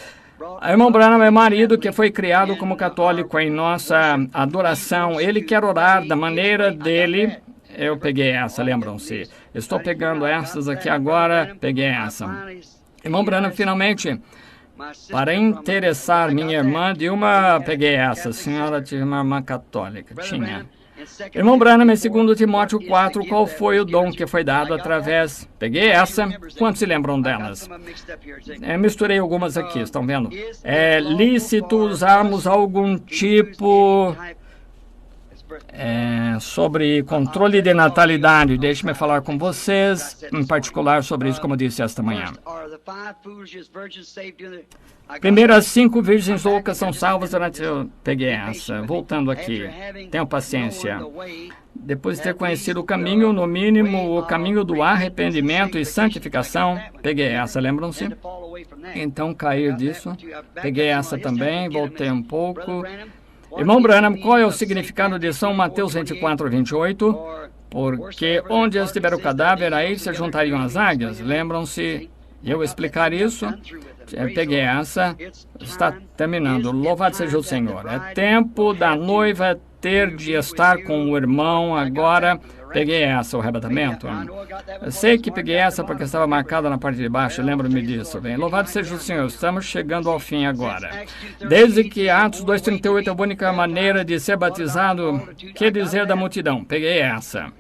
Irmão Branham é marido que foi criado como católico em nossa adoração. Ele quer orar da maneira dele. Eu peguei essa, lembram-se. Estou pegando essas aqui agora, peguei essa. Irmão Branham, finalmente... Para interessar minha irmã peguei essa, a senhora tinha uma irmã católica, tinha. Irmão Branham, em 2 Timóteo 4, qual foi o dom que foi dado através... Peguei essa, quantos se lembram delas? Misturei algumas aqui, estão vendo? É lícito usarmos algum tipo... sobre controle de natalidade. Deixe-me falar com vocês, em particular sobre isso, como eu disse esta manhã. Primeiro, as 5 virgens loucas são salvas durante... Eu peguei essa. Voltando aqui. Tenham paciência. Depois de ter conhecido o caminho, no mínimo, o caminho do arrependimento e santificação, peguei essa, lembram-se? Então, cair disso. Peguei essa também, voltei um pouco. Irmão Branham, qual é o significado de São Mateus 24, 28? Porque onde estiver o cadáver, aí se juntariam as águias. Lembram-se? Eu explicar isso? Peguei essa. Está terminando. Louvado seja o Senhor. É tempo da noiva ter de estar com o irmão agora. Peguei essa, o arrebatamento. Eu sei que peguei essa porque estava marcada na parte de baixo, lembro-me disso. Bem, louvado seja o Senhor, estamos chegando ao fim agora. Desde que Atos 2,38 é a única maneira de ser batizado, que dizer da multidão? Peguei essa.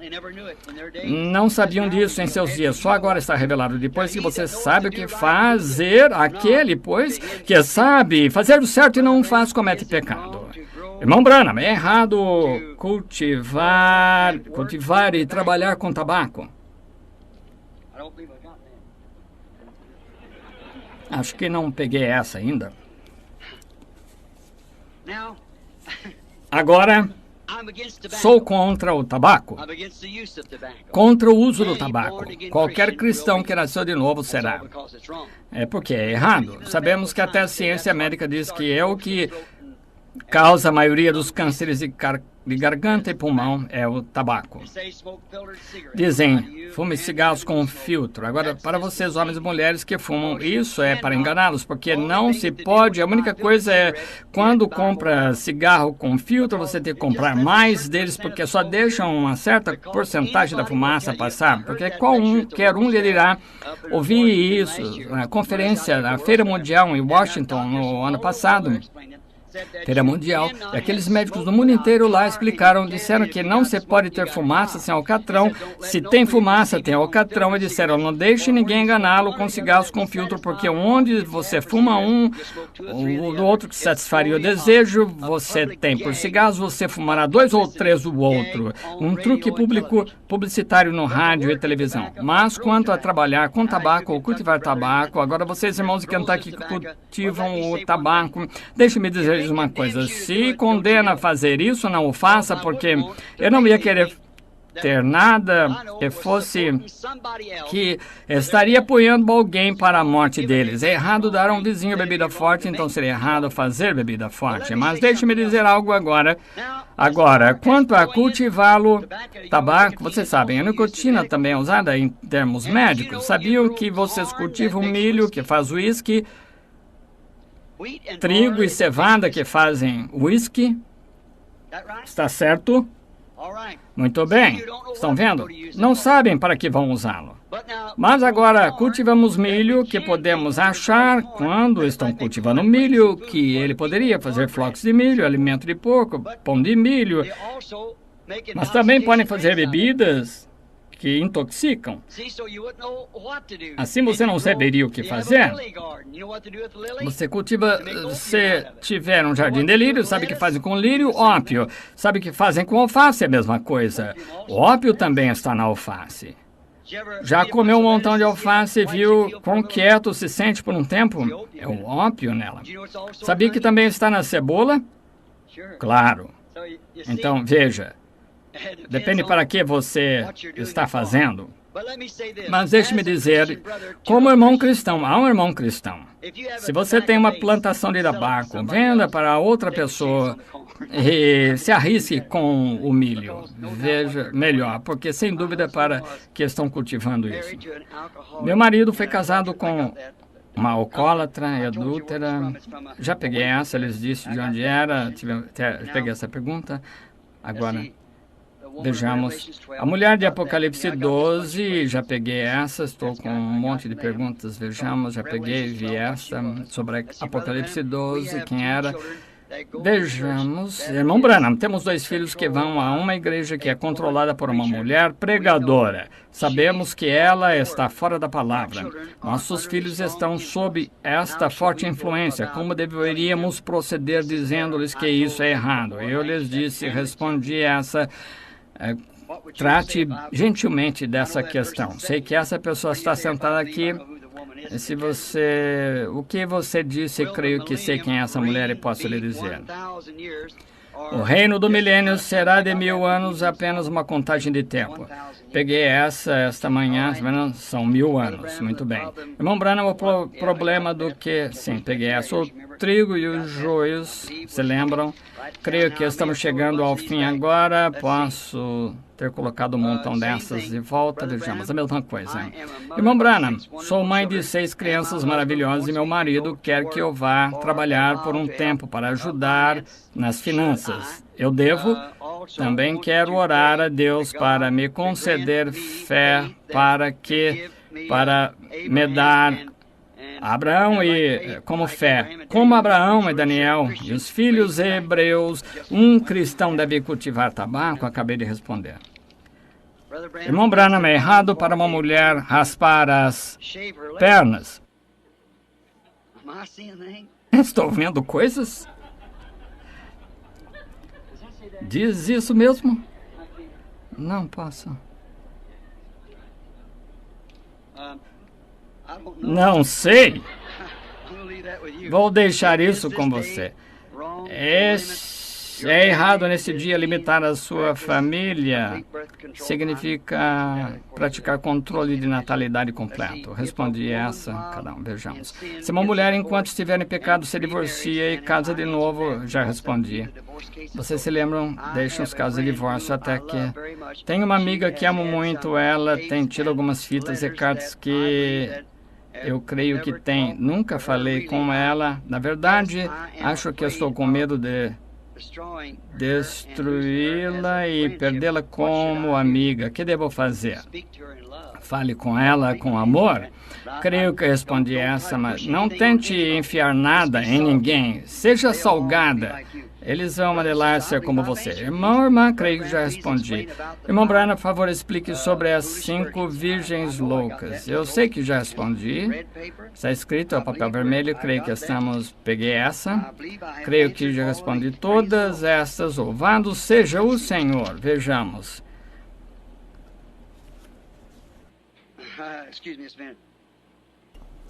Não sabiam disso em seus dias, só agora está revelado. Depois que você sabe o que fazer, aquele, pois, que sabe fazer o certo e não faz, comete pecado. Irmão Branham, é errado cultivar e trabalhar com tabaco? Acho que não peguei essa ainda. Agora, sou contra o tabaco. Contra o uso do tabaco. Qualquer cristão que nasceu de novo será. É porque é errado. Sabemos que até a ciência médica diz que é o que causa a maioria dos cânceres de garganta e pulmão é o tabaco. Dizem, fume cigarros com filtro. Agora, para vocês, homens e mulheres que fumam, isso é para enganá-los, porque não se pode. A única coisa é, quando compra cigarro com filtro, você tem que comprar mais deles, porque só deixam uma certa porcentagem da fumaça passar. Porque qualquer um lhe irá ouvir isso na conferência, na Feira Mundial em Washington, no ano passado. Feira Mundial, e aqueles médicos do mundo inteiro lá disseram que não se pode ter fumaça sem alcatrão. Se tem fumaça, tem alcatrão. E disseram, não deixe ninguém enganá-lo com cigarros com filtro, porque onde você fuma o outro que satisfaria o desejo, você tem por cigarros, você fumará 2 ou 3 do outro. Um truque publicitário no rádio e televisão. Mas quanto a trabalhar com tabaco ou cultivar tabaco, agora vocês, irmãos de Kentucky, que cultivam o tabaco, deixe-me dizer uma coisa, se condena a fazer isso, não o faça, porque eu não ia querer ter nada que estaria apoiando alguém para a morte deles. É errado dar a um vizinho bebida forte, então seria errado fazer bebida forte. Mas deixe-me dizer algo agora. Agora, quanto a cultivá-lo, tabaco, vocês sabem, a nicotina também é usada em termos médicos. Sabiam que vocês cultivam milho, que faz uísque, trigo e cevada que fazem whisky? Está certo? Muito bem. Estão vendo? Não sabem para que vão usá-lo. Mas agora cultivamos milho que podemos achar quando estão cultivando milho, que ele poderia fazer flocos de milho, alimento de porco, pão de milho. Mas também podem fazer bebidas que intoxicam. Assim você não saberia o que fazer. Você cultiva, se tiver um jardim de lírio, sabe o que fazem com lírio? Ópio. Sabe o que fazem com alface? É a mesma coisa. O ópio também está na alface. Já comeu um montão de alface e viu quão quieto se sente por um tempo? É o ópio nela. Sabia que também está na cebola? Claro. Então, veja. Depende para que você está fazendo. Mas deixe-me dizer, como irmão cristão, há um irmão cristão. Se você tem uma plantação de tabaco, venda para outra pessoa e se arrisque com o milho. Veja melhor, porque sem dúvida para que estão cultivando isso. Meu marido foi casado com uma alcoólatra e adúltera. Já peguei essa, eles disseram de onde era, peguei essa pergunta. Agora, vejamos. A mulher de Apocalipse 12, já peguei essa, estou com um monte de perguntas. Vejamos, já peguei, vi essa sobre Apocalipse 12, quem era. Vejamos, irmão Branham, temos 2 filhos que vão a uma igreja que é controlada por uma mulher pregadora. Sabemos que ela está fora da palavra. Nossos filhos estão sob esta forte influência. Como deveríamos proceder dizendo-lhes que isso é errado? Eu lhes disse, respondi essa... Trate gentilmente dessa questão. Sei que essa pessoa está sentada aqui. Se você... O que você disse, creio que sei quem é essa mulher e posso lhe dizer. O reino do milênio será de 1000 anos, apenas uma contagem de tempo. Peguei esta manhã, são 1000 anos. Muito bem. Irmão Branham, o problema do que... Sim, peguei essa. O trigo e os joios, se lembram? Creio que estamos chegando ao fim agora. Posso ter colocado um montão dessas de volta. Vejamos, a mesma coisa. Irmão Branham, sou mãe de 6 crianças maravilhosas e meu marido quer que eu vá trabalhar por um tempo para ajudar nas finanças. Eu devo? Também quero orar a Deus para me conceder fé para me dar Abraão e como fé, como Abraão e Daniel e os filhos hebreus, um cristão deve cultivar tabaco? Acabei de responder. Irmão Branham, é errado para uma mulher raspar as pernas? Estou vendo coisas? Diz isso mesmo? Não posso. Não sei. Vou deixar isso com você. É errado nesse dia limitar a sua família. Significa praticar controle de natalidade completo. Respondi essa, cada um, vejamos. Se uma mulher, enquanto estiver em pecado, se divorcia e casa de novo, já respondi. Vocês se lembram? Deixam os casos de divórcio até que... Tenho uma amiga que amo muito, ela tem tido algumas fitas e cartas que... Eu creio que tem. Nunca falei com ela. Na verdade, acho que estou com medo de destruí-la e perdê-la como amiga. O que devo fazer? Fale com ela com amor? Creio que respondi essa, mas não tente enfiar nada em ninguém. Seja salgada. Eles vão anelar ser como você. Irmão, irmã, creio que já respondi. Irmão Branham, por favor, explique sobre as 5 virgens loucas. Eu sei que já respondi. Está escrito, é o papel vermelho, creio que estamos... Peguei essa. Creio que já respondi todas estas. Louvado seja o Senhor. Vejamos.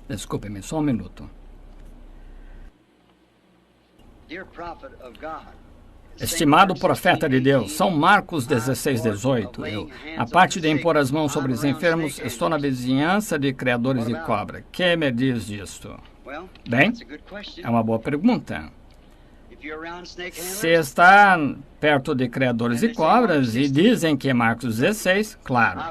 Desculpe-me, só um minuto. Estimado profeta de Deus, São Marcos 16:18. A parte de impor as mãos sobre os enfermos, estou na vizinhança de criadores de cobra. Que me diz disto? Bem, é uma boa pergunta. Se está perto de criadores de cobras e dizem que é Marcos 16, claro.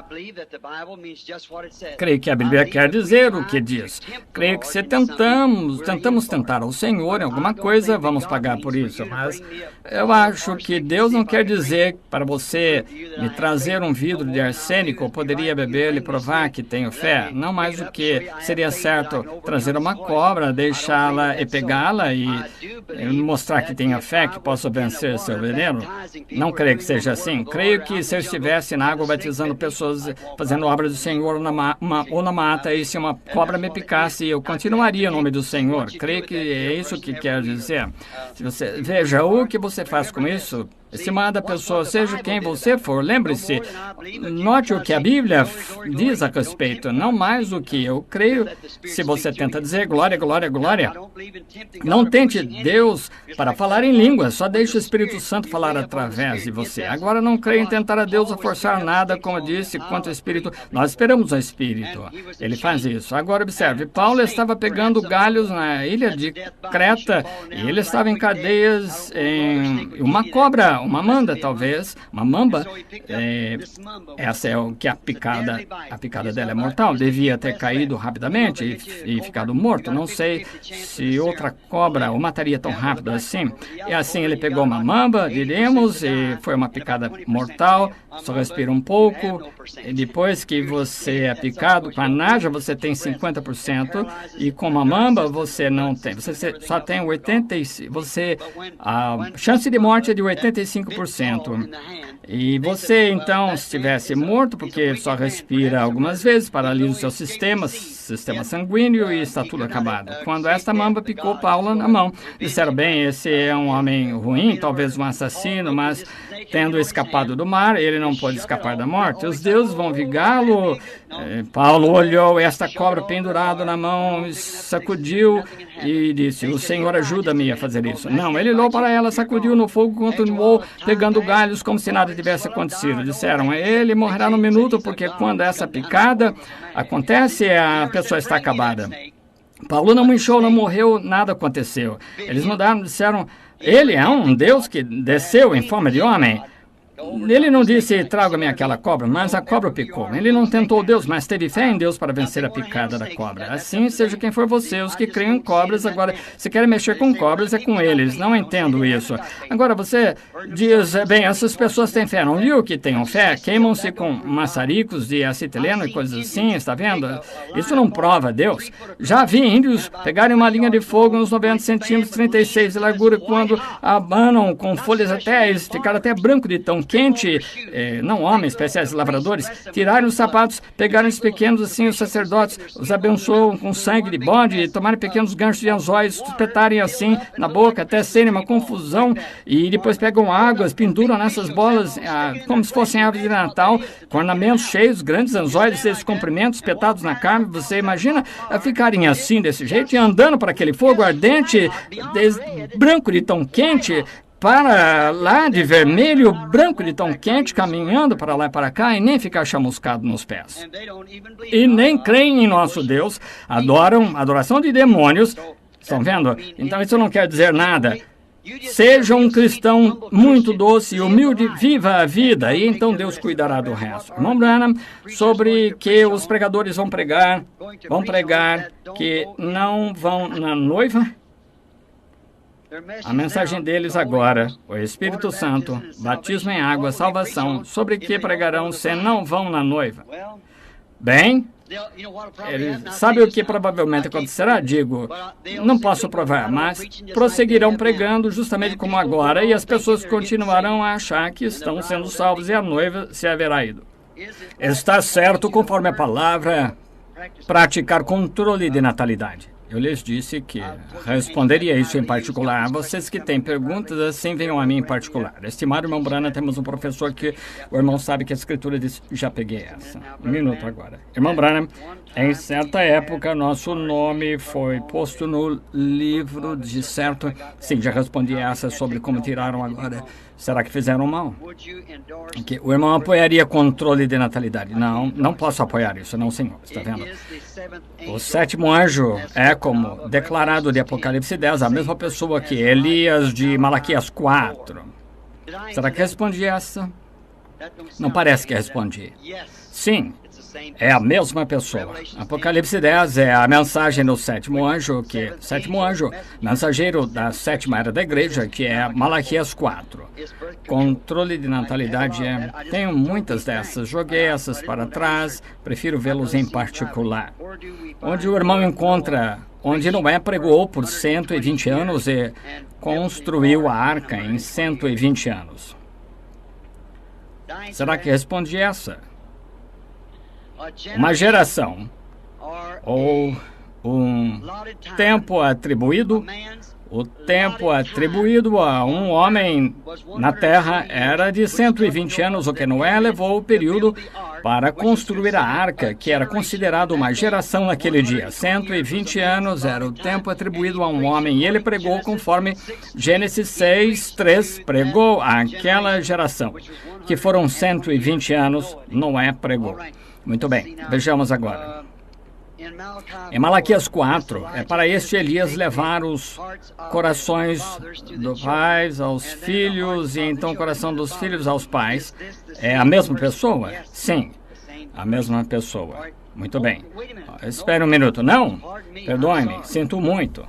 Creio que a Bíblia quer dizer o que diz. Creio que se tentamos tentar ao Senhor em alguma coisa, vamos pagar por isso. Mas eu acho que Deus não quer dizer para você me trazer um vidro de arsênico, eu poderia beber e provar que tenho fé. Não mais do que seria certo trazer uma cobra, deixá-la e pegá-la e mostrar que tenho fé, que posso vencer seu veneno. Não creio que seja assim. Creio que se eu estivesse na água batizando pessoas, fazendo obras do Senhor ou na mata, e se uma cobra me picasse, eu continuaria em nome do Senhor. Creio que é isso que quer dizer. Se você veja o que você faz com isso. Estimada pessoa, seja quem você for, lembre-se, note o que a Bíblia diz a respeito, não mais o que eu creio. Se você tenta dizer glória, glória, glória, não tente Deus para falar em línguas, só deixe o Espírito Santo falar através de você. Agora, não creio em tentar a Deus a forçar nada, como eu disse, quanto ao Espírito. Nós esperamos o Espírito. Ele faz isso. Agora, observe, Paulo estava pegando galhos na ilha de Creta e ele estava em cadeias em uma cobra, uma manda, talvez, uma mamba, essa é o que a picada dela é mortal, devia ter caído rapidamente e ficado morto. Não sei se outra cobra o mataria tão rápido assim. E assim ele pegou uma mamba, diríamos, e foi uma picada mortal, só respira um pouco, e depois que você é picado com a naja, você tem 50%, e com uma mamba você não tem, você só tem 85%, a chance de morte é de 85%. E você, então, se estivesse morto, porque só respira algumas vezes, paralisa o seu sistema sanguíneo e está tudo acabado. Quando esta mamba picou Paulo na mão, disseram, bem, esse é um homem ruim, talvez um assassino, mas tendo escapado do mar, ele não pode escapar da morte. Os deuses vão vingá-lo. Paulo olhou esta cobra pendurada na mão, sacudiu e disse, o Senhor ajuda-me a fazer isso. Não, ele olhou para ela, sacudiu no fogo, continuou pegando galhos como se nada tivesse acontecido. Disseram, ele morrerá no minuto, porque quando essa picada acontece, a pessoa está acabada. Paulo não inchou, não morreu, nada aconteceu. Eles mudaram, disseram, ele é um Deus que desceu em forma de homem. Ele não disse, traga-me aquela cobra, mas a cobra picou. Ele não tentou Deus, mas teve fé em Deus para vencer a picada da cobra. Assim, seja quem for você, os que creem em cobras, agora, se querem mexer com cobras, é com eles. Não entendo isso. Agora, você diz, bem, essas pessoas têm fé. Não viu que tenham fé? Queimam-se com maçaricos de acetileno e coisas assim, está vendo? Isso não prova Deus. Já vi índios pegarem uma linha de fogo uns 90 centímetros, 36 de largura, quando abanam com folhas até, eles ficaram até branco de tão quente, não homens, especiais lavradores, tiraram os sapatos, pegaram os pequenos, assim, os sacerdotes, os abençoam com sangue de bode, tomaram pequenos ganchos de anzóis, espetarem assim na boca, até serem uma confusão, e depois pegam águas, penduram nessas bolas, como se fossem aves de Natal, com ornamentos cheios, grandes anzóis, esses comprimentos, espetados na carne. Você imagina ficarem assim, desse jeito, e andando para aquele fogo ardente, branco de tão quente, para lá de vermelho, branco de tão quente, caminhando para lá e para cá, e nem ficar chamuscado nos pés. E nem creem em nosso Deus, adoram adoração de demônios. Estão vendo? Então isso não quer dizer nada. Seja um cristão muito doce e humilde, viva a vida, e então Deus cuidará do resto. Irmão Branham, sobre que os pregadores vão pregar que não vão na noiva. A mensagem deles agora, o Espírito Santo, batismo em água, salvação, sobre que pregarão se não vão na noiva? Bem, ele sabe o que provavelmente acontecerá? Digo, não posso provar, mas prosseguirão pregando justamente como agora, e as pessoas continuarão a achar que estão sendo salvos e a noiva se haverá ido. Está certo, conforme a palavra, praticar controle de natalidade. Eu lhes disse que responderia isso em particular. Vocês que têm perguntas, assim venham a mim em particular. Estimado irmão Branham, temos um professor que o irmão sabe que a escritura diz... Já peguei essa. Um minuto agora. Irmão Branham, em certa época, nosso nome foi posto no livro de certo... Sim, já respondi essa sobre como tiraram agora. Será que fizeram mal? Que o irmão apoiaria controle de natalidade. Não, não posso apoiar isso, não, senhor. Está vendo? O sétimo anjo é, como declarado de Apocalipse 10, a mesma pessoa que Elias de Malaquias 4. Será que respondi essa? Não parece que respondi. Sim, é a mesma pessoa. Apocalipse 10 é a mensagem do sétimo anjo, mensageiro da sétima era da igreja, que é Malaquias 4. Controle de natalidade tenho muitas dessas, joguei essas para trás, prefiro vê-los em particular. Onde o irmão encontra, onde Noé pregou por 120 anos e construiu a arca em 120 anos. Será que respondi essa? Uma geração, ou um tempo atribuído, o tempo atribuído a um homem na Terra era de 120 anos, o que Noé levou o período para construir a arca, que era considerado uma geração naquele dia. 120 anos era o tempo atribuído a um homem, e ele pregou conforme Gênesis 6:3 pregou àquela geração, que foram 120 anos, Noé pregou. Muito bem, vejamos agora. Em Malaquias 4, é para este Elias levar os corações dos pais aos filhos e então o coração dos filhos aos pais. É a mesma pessoa? Sim, a mesma pessoa. Muito bem. Espere um minuto. Não? Perdoe-me, sinto muito.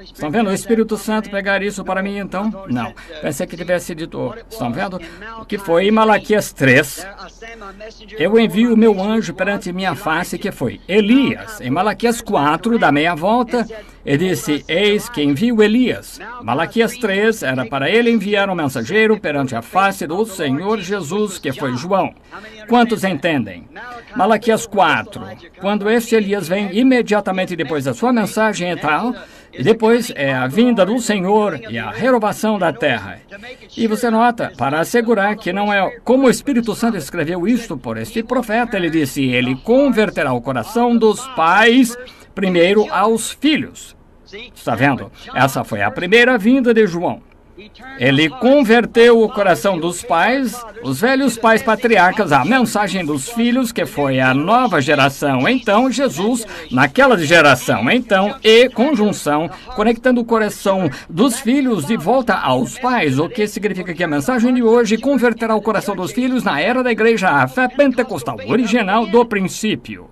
Estão vendo o Espírito Santo pegar isso para mim, então? Não. Pensei que tivesse dito. Estão vendo? O que foi em Malaquias 3? Eu envio o meu anjo perante minha face, que foi Elias. Em Malaquias 4, da meia volta, ele disse, eis que envio Elias. Malaquias 3 era para ele enviar um mensageiro perante a face do Senhor Jesus, que foi João. Quantos entendem? Malaquias 4, quando este Elias vem imediatamente depois da sua mensagem e tal, e depois é a vinda do Senhor e a renovação da terra. E você nota, para assegurar que não é como o Espírito Santo escreveu isto por este profeta, ele disse, ele converterá o coração dos pais primeiro aos filhos. Está vendo? Essa foi a primeira vinda de João. Ele converteu o coração dos pais, os velhos pais patriarcas, à mensagem dos filhos, que foi a nova geração. Então, Jesus, naquela geração, então, e conjunção, conectando o coração dos filhos de volta aos pais, o que significa que a mensagem de hoje converterá o coração dos filhos na era da igreja, a fé pentecostal original do princípio.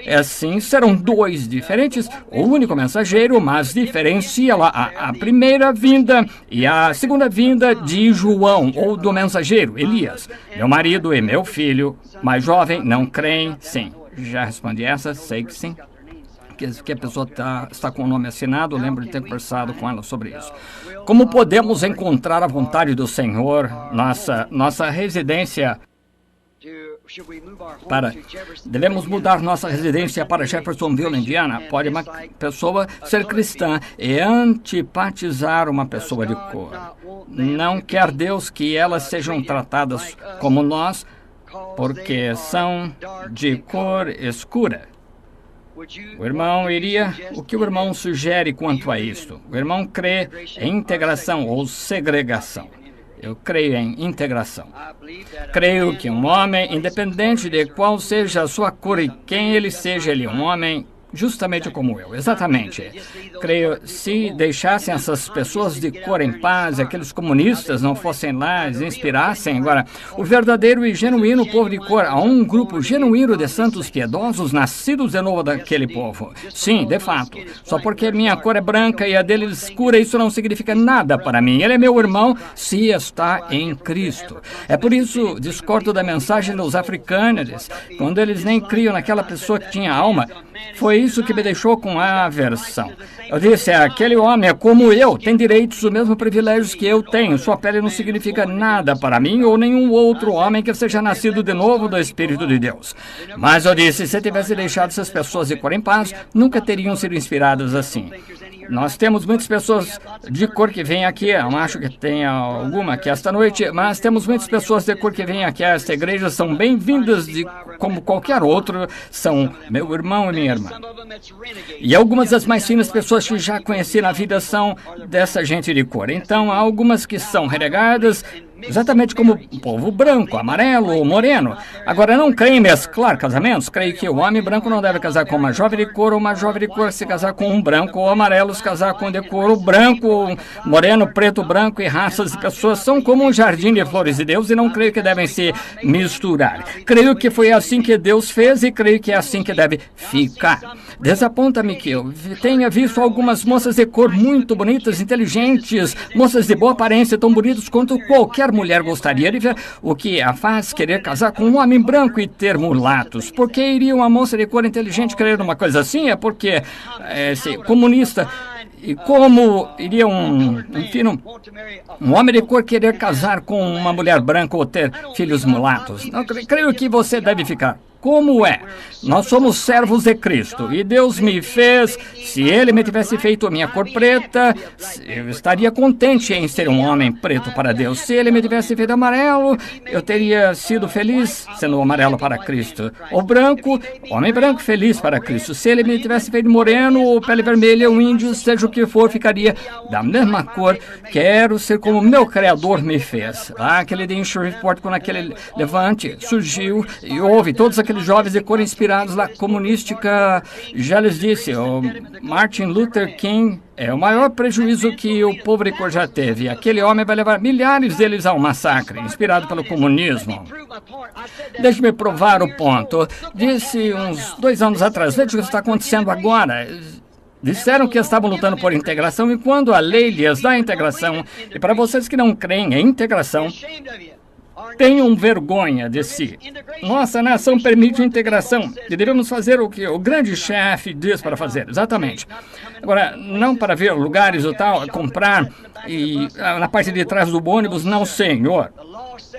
Assim, serão dois diferentes, o único mensageiro, mas diferencia lá a primeira vinda e a segunda vinda de João, ou do mensageiro, Elias. Meu marido e meu filho, mais jovem, não creem? Sim. Já respondi essa, sei que sim. Que a pessoa está com o nome assinado, lembro de ter conversado com ela sobre isso. Como podemos encontrar a vontade do Senhor, nossa residência... Devemos mudar nossa residência para Jeffersonville, Indiana. Pode uma pessoa ser cristã e antipatizar uma pessoa de cor. Não quer Deus que elas sejam tratadas como nós, porque são de cor escura. O irmão o que o irmão sugere quanto a isto? O irmão crê em integração ou segregação. Eu creio em integração. Creio que um homem, independente de qual seja a sua cor e quem ele seja, ele é um homem justamente como eu. Exatamente. Creio, se deixassem essas pessoas de cor em paz, aqueles comunistas não fossem lá, eles inspirassem. Agora, o verdadeiro e genuíno povo de cor, há um grupo genuíno de santos piedosos nascidos de novo daquele povo. Sim, de fato. Só porque minha cor é branca e a dele escura, isso não significa nada para mim. Ele é meu irmão se está em Cristo. É por isso, discordo da mensagem dos africanos, quando eles nem criam naquela pessoa que tinha alma. Foi isso que me deixou com a aversão. Eu disse, aquele homem é como eu, tem direitos, os mesmos privilégios que eu tenho. Sua pele não significa nada para mim ou nenhum outro homem que seja nascido de novo do Espírito de Deus. Mas eu disse, se tivesse deixado essas pessoas de cor em paz, nunca teriam sido inspiradas assim. Nós temos muitas pessoas de cor que vêm aqui, eu acho que tem alguma aqui esta noite, mas temos muitas pessoas de cor que vêm aqui a esta igreja, são bem-vindas como qualquer outro, são meu irmão e minha irmã. E algumas das mais finas pessoas que já conheci na vida são dessa gente de cor. Então, há algumas que são renegadas exatamente como o povo branco, amarelo ou moreno. Agora, não creio em mesclar casamentos. Creio que o homem branco não deve casar com uma jovem de cor, ou uma jovem de cor se casar com um branco, ou amarelo se casar com um de cor. O branco, moreno, preto, branco e raças de pessoas são como um jardim de flores de Deus e não creio que devem se misturar. Creio que foi assim que Deus fez e creio que é assim que deve ficar. Desaponta-me que eu tenha visto algumas moças de cor muito bonitas, inteligentes, moças de boa aparência, tão bonitas quanto qualquer mulher gostaria de ver, o que a faz querer casar com um homem branco e ter mulatos. Por que iria uma moça de cor inteligente querer uma coisa assim? É porque comunista. E como iria um homem de cor querer casar com uma mulher branca ou ter filhos mulatos? Não, creio que você deve ficar como é. Nós somos servos de Cristo e Deus me fez. Se Ele me tivesse feito a minha cor preta, eu estaria contente em ser um homem preto para Deus. Se Ele me tivesse feito amarelo, eu teria sido feliz sendo amarelo para Cristo. Ou branco, homem branco feliz para Cristo. Se Ele me tivesse feito moreno ou pele vermelha ou índio, seja o que for, ficaria da mesma cor. Quero ser como meu Criador me fez. Lá aquele dia em Shreveport, quando aquele levante surgiu e houve todos aqueles jovens de cor inspirados na comunística, já lhes disse, o Martin Luther King é o maior prejuízo que o povo de cor já teve. Aquele homem vai levar milhares deles ao massacre, inspirado pelo comunismo. Deixe-me provar o ponto. Disse uns 2 anos atrás, veja o que está acontecendo agora. Disseram que estavam lutando por integração e quando a lei lhes dá integração, e para vocês que não creem em integração, tenham vergonha de si. Nossa nação permite integração e devemos fazer o que o grande chefe diz para fazer. Exatamente. Agora, não para ver lugares ou tal, comprar e na parte de trás do ônibus, não, senhor.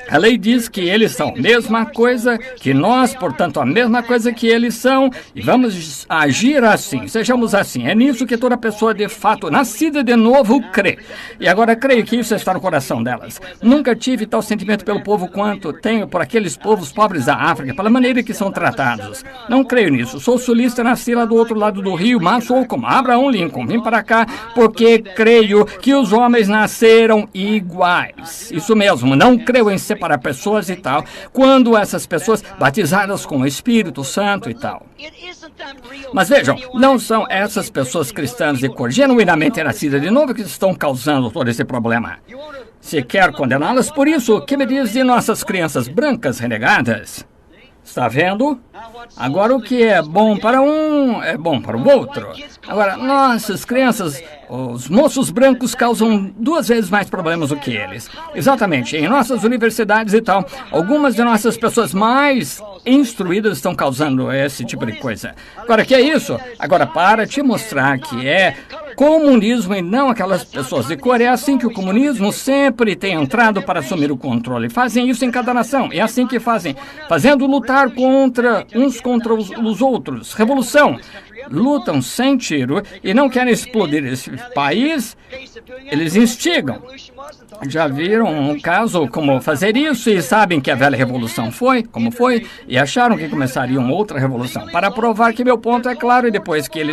A lei diz que eles são a mesma coisa que nós, portanto, a mesma coisa que eles são, e vamos agir assim, sejamos assim. É nisso que toda pessoa, de fato, nascida de novo, crê. E agora creio que isso está no coração delas. Nunca tive tal sentimento pelo povo quanto tenho por aqueles povos pobres da África, pela maneira que são tratados. Não creio nisso. Sou sulista, nasci lá do outro lado do rio, mas sou como Abraham Lincoln. Vim para cá porque creio que os homens nasceram iguais. Isso mesmo, não creio em separar pessoas e tal, quando essas pessoas batizadas com o Espírito Santo e tal. Mas vejam, não são essas pessoas cristãs de cor genuinamente nascidas de novo que estão causando todo esse problema. Se quer condená-las por isso, o que me diz de nossas crianças brancas renegadas? Está vendo? Agora o que é bom para um é bom para o outro. Agora, nossas crianças, os moços brancos causam 2 vezes mais problemas do que eles. Exatamente, em nossas universidades e tal, algumas de nossas pessoas mais instruídas estão causando esse tipo de coisa. Agora, que é isso? Agora, para te mostrar que é comunismo e não aquelas pessoas de cor, é assim que o comunismo sempre tem entrado para assumir o controle. Fazem isso em cada nação, é assim que fazem, fazendo lutar uns contra os outros. Revolução. Lutam sem tiro e não querem explodir esse país, eles instigam. Já viram um caso como fazer isso e sabem que a velha revolução foi, como foi, e acharam que começariam outra revolução. Para provar que meu ponto é claro, e depois que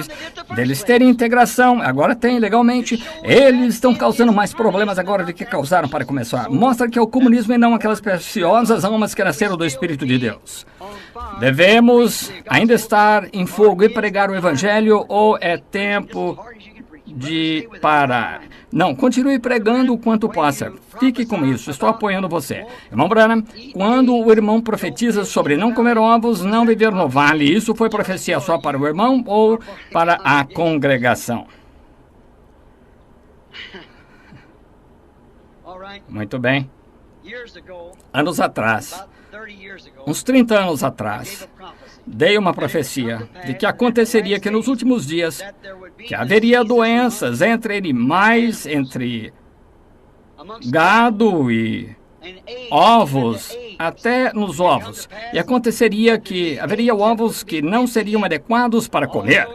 deles terem integração, agora tem legalmente, eles estão causando mais problemas agora do que causaram para começar. Mostra que é o comunismo e não aquelas preciosas almas que nasceram do Espírito de Deus. Devemos ainda estar em fogo e pregar o Evangelho ou é tempo de parar? Não, continue pregando o quanto possa. Fique com isso, estou apoiando você. Irmão Branham, quando o irmão profetiza sobre não comer ovos, não viver no vale, isso foi profecia só para o irmão ou para a congregação? Muito bem. Anos atrás, uns 30 anos atrás, dei uma profecia de que aconteceria que nos últimos dias que haveria doenças entre animais, entre gado e ovos, até nos ovos. E aconteceria que haveria ovos que não seriam adequados para comer.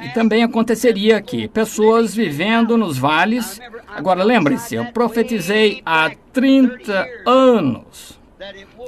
E também aconteceria que pessoas vivendo nos vales... Agora, lembre-se, eu profetizei há 30 anos.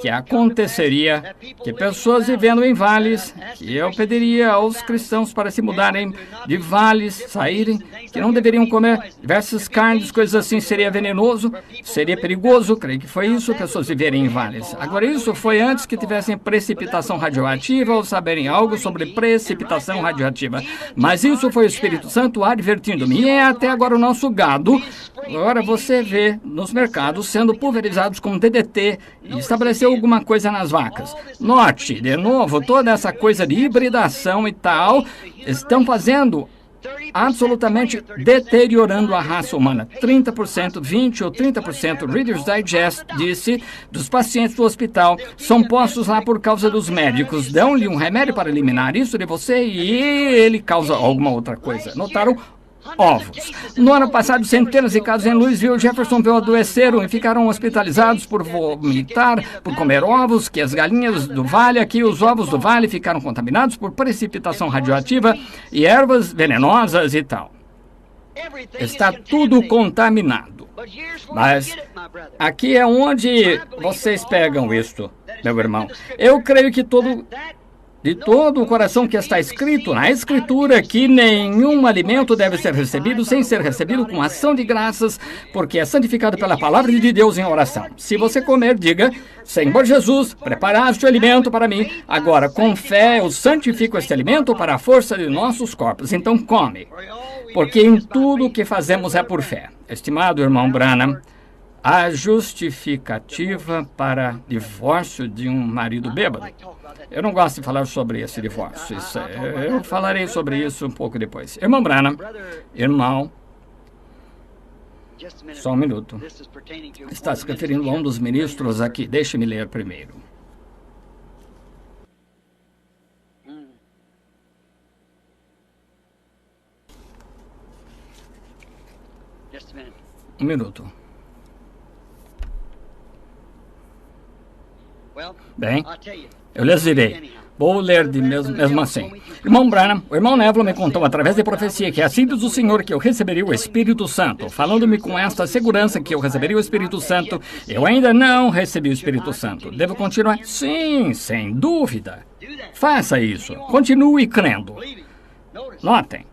que aconteceria que pessoas vivendo em vales, que eu pediria aos cristãos para se mudarem de vales, saírem, que não deveriam comer diversas carnes, coisas assim, seria venenoso, seria perigoso, creio que foi isso, pessoas viverem em vales. Agora, isso foi antes que tivessem precipitação radioativa ou saberem algo sobre precipitação radioativa. Mas isso foi o Espírito Santo advertindo-me. E é até agora o nosso gado, agora você vê nos mercados sendo pulverizados com DDT e estabeleceu alguma coisa nas vacas. Note, de novo, toda essa coisa de hibridação e tal, estão fazendo absolutamente deteriorando a raça humana. 30%, 20% ou 30%, Reader's Digest disse, dos pacientes do hospital são postos lá por causa dos médicos. Dão-lhe um remédio para eliminar isso de você e ele causa alguma outra coisa. Notaram? Ovos. No ano passado, centenas de casos em Louisville, Jeffersonville adoeceram e ficaram hospitalizados por vomitar, por comer ovos, que as galinhas do vale, aqui os ovos do vale ficaram contaminados por precipitação radioativa e ervas venenosas e tal. Está tudo contaminado. Mas aqui é onde vocês pegam isto, meu irmão. Eu creio que de todo o coração que está escrito na Escritura que nenhum alimento deve ser recebido sem ser recebido com ação de graças, porque é santificado pela palavra de Deus em oração. Se você comer, diga, Senhor Jesus, preparaste o alimento para mim. Agora, com fé, eu santifico este alimento para a força de nossos corpos. Então, come, porque em tudo o que fazemos é por fé. Estimado irmão Branham, a justificativa para divórcio de um marido bêbado. Eu não gosto de falar sobre esse divórcio. Eu falarei sobre isso um pouco depois. Irmão Branham, irmão, só um minuto. Está se referindo a um dos ministros aqui. Deixe-me ler primeiro. Um minuto. Bem, eu lhes direi. Vou ler mesmo assim. Irmão Branham, o irmão Neville me contou através de profecia que assim diz o Senhor que eu receberia o Espírito Santo. Falando-me com esta segurança que eu receberia o Espírito Santo, eu ainda não recebi o Espírito Santo. Devo continuar? Sim, sem dúvida. Faça isso. Continue crendo. Notem,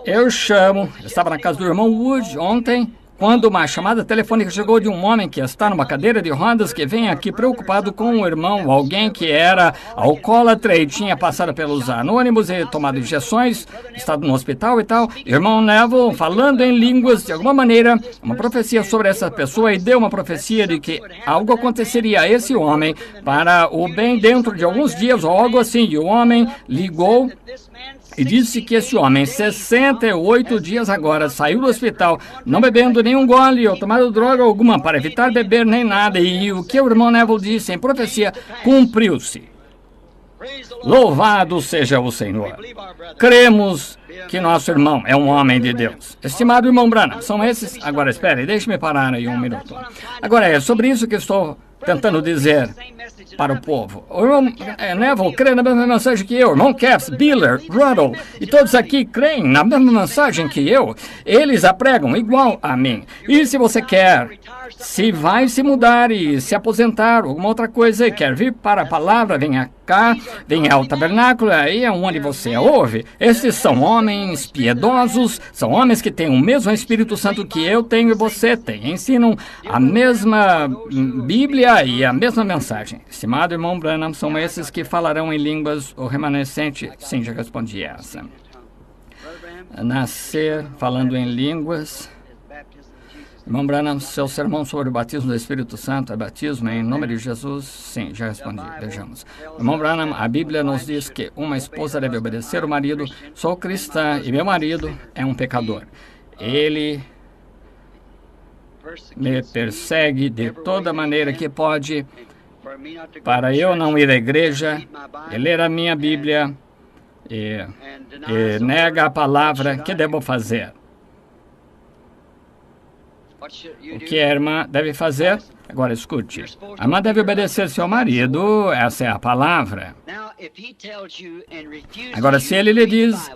eu estava na casa do irmão Wood ontem, quando uma chamada telefônica chegou de um homem que está numa cadeira de rodas que vem aqui preocupado com um irmão, alguém que era alcoólatra e tinha passado pelos anônimos e tomado injeções, estado no hospital e tal. Irmão Neville, falando em línguas, de alguma maneira, uma profecia sobre essa pessoa e deu uma profecia de que algo aconteceria a esse homem para o bem dentro de alguns dias ou algo assim. E o homem ligou e disse que esse homem, 68 dias agora, saiu do hospital, não bebendo nenhum gole ou tomando droga alguma para evitar beber nem nada. E o que o irmão Neville disse em profecia cumpriu-se. Louvado seja o Senhor. Cremos que nosso irmão é um homem de Deus. Estimado irmão Branham, são esses... Agora, espere, deixe-me parar aí um minuto. Agora, é sobre isso que estou tentando dizer para o povo. O irmão Neville crê na mesma mensagem que eu. O irmão Capps, Biller, Ruddle e todos aqui creem na mesma mensagem que eu. Eles a pregam igual a mim. E se você quer, se vai se mudar e se aposentar, alguma outra coisa, e quer vir para a palavra, venha cá, venha ao tabernáculo, aí é onde você a ouve. Esses são homens piedosos, são homens que têm o mesmo Espírito Santo que eu tenho e você tem. Ensinam a mesma Bíblia e a mesma mensagem. Estimado irmão Branham, são esses que falarão em línguas o remanescente? Sim, já respondi essa. Nascer falando em línguas. Irmão Branham, seu sermão sobre o batismo do Espírito Santo é batismo em nome de Jesus? Sim, já respondi. Vejamos. Irmão Branham, a Bíblia nos diz que uma esposa deve obedecer o marido. Sou cristã e meu marido é um pecador. Ele me persegue de toda maneira que pode para eu não ir à igreja e ler a minha Bíblia e nega a palavra. Que devo fazer? O que a irmã deve fazer? Agora escute. A irmã deve obedecer seu marido, essa é a palavra. Agora, se ele lhe diz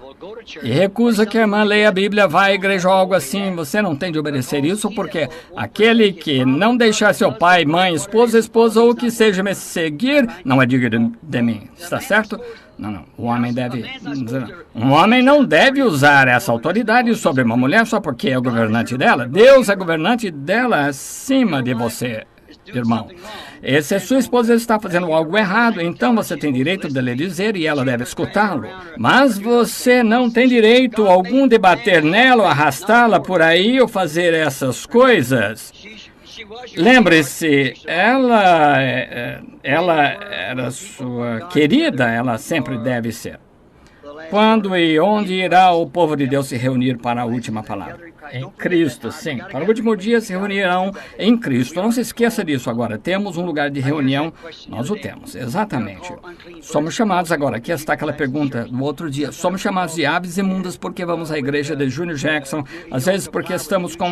e recusa que a irmã leia a Bíblia, vá à igreja ou algo assim, você não tem de obedecer isso, porque aquele que não deixar seu pai, mãe, esposa ou que seja me seguir, não é digno de mim. Está certo? Não. Um homem não deve usar essa autoridade sobre uma mulher só porque é o governante dela. Deus é governante dela acima de você, irmão. E se sua esposa está fazendo algo errado, então você tem direito de lhe dizer e ela deve escutá-lo. Mas você não tem direito algum de bater nela, ou arrastá-la por aí ou fazer essas coisas. Lembre-se, ela era sua querida, ela sempre deve ser. Quando e onde irá o povo de Deus se reunir para a última palavra? Em Cristo, sim. Para o último dia se reunirão em Cristo. Não se esqueça disso agora. Temos um lugar de reunião. Nós o temos, exatamente. Somos chamados agora. Aqui está aquela pergunta do outro dia. Somos chamados de aves imundas porque vamos à igreja de Junior Jackson. Às vezes porque estamos com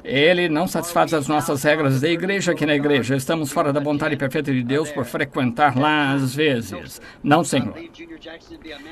ele não satisfaz as nossas regras da igreja aqui na igreja. Estamos fora da vontade perfeita de Deus por frequentar lá às vezes. Não, Senhor.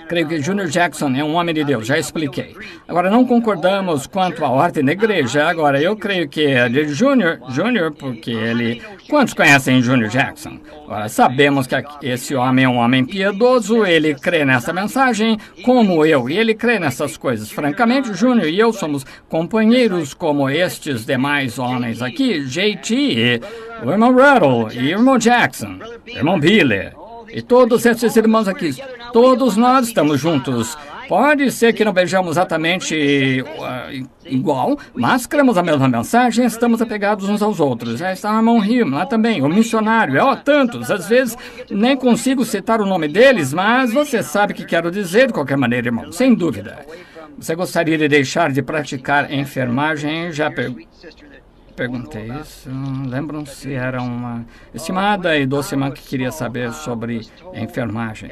Creio que Junior Jackson é um homem de Deus, já expliquei. Agora, não concordamos quanto à ordem da igreja. Agora, eu creio que é de Junior, porque ele... Quantos conhecem Junior Jackson? Agora, sabemos que esse homem é um homem piedoso, ele crê nessa mensagem, como eu, e ele crê nessas coisas. Francamente, Junior e eu somos companheiros como estes demais homens aqui, JT, o irmão Ruddle e o irmão Jackson, o irmão Billy. E todos esses irmãos aqui, todos nós estamos juntos. Pode ser que não vejamos exatamente igual, mas cremos a mesma mensagem e estamos apegados uns aos outros. Já está o irmão Rio, lá também, o missionário. Tantos, às vezes nem consigo citar o nome deles, mas você sabe o que quero dizer de qualquer maneira, irmão, sem dúvida. Você gostaria de deixar de praticar enfermagem? Já perguntei isso. Lembram se era uma estimada e doce irmã que queria saber sobre enfermagem.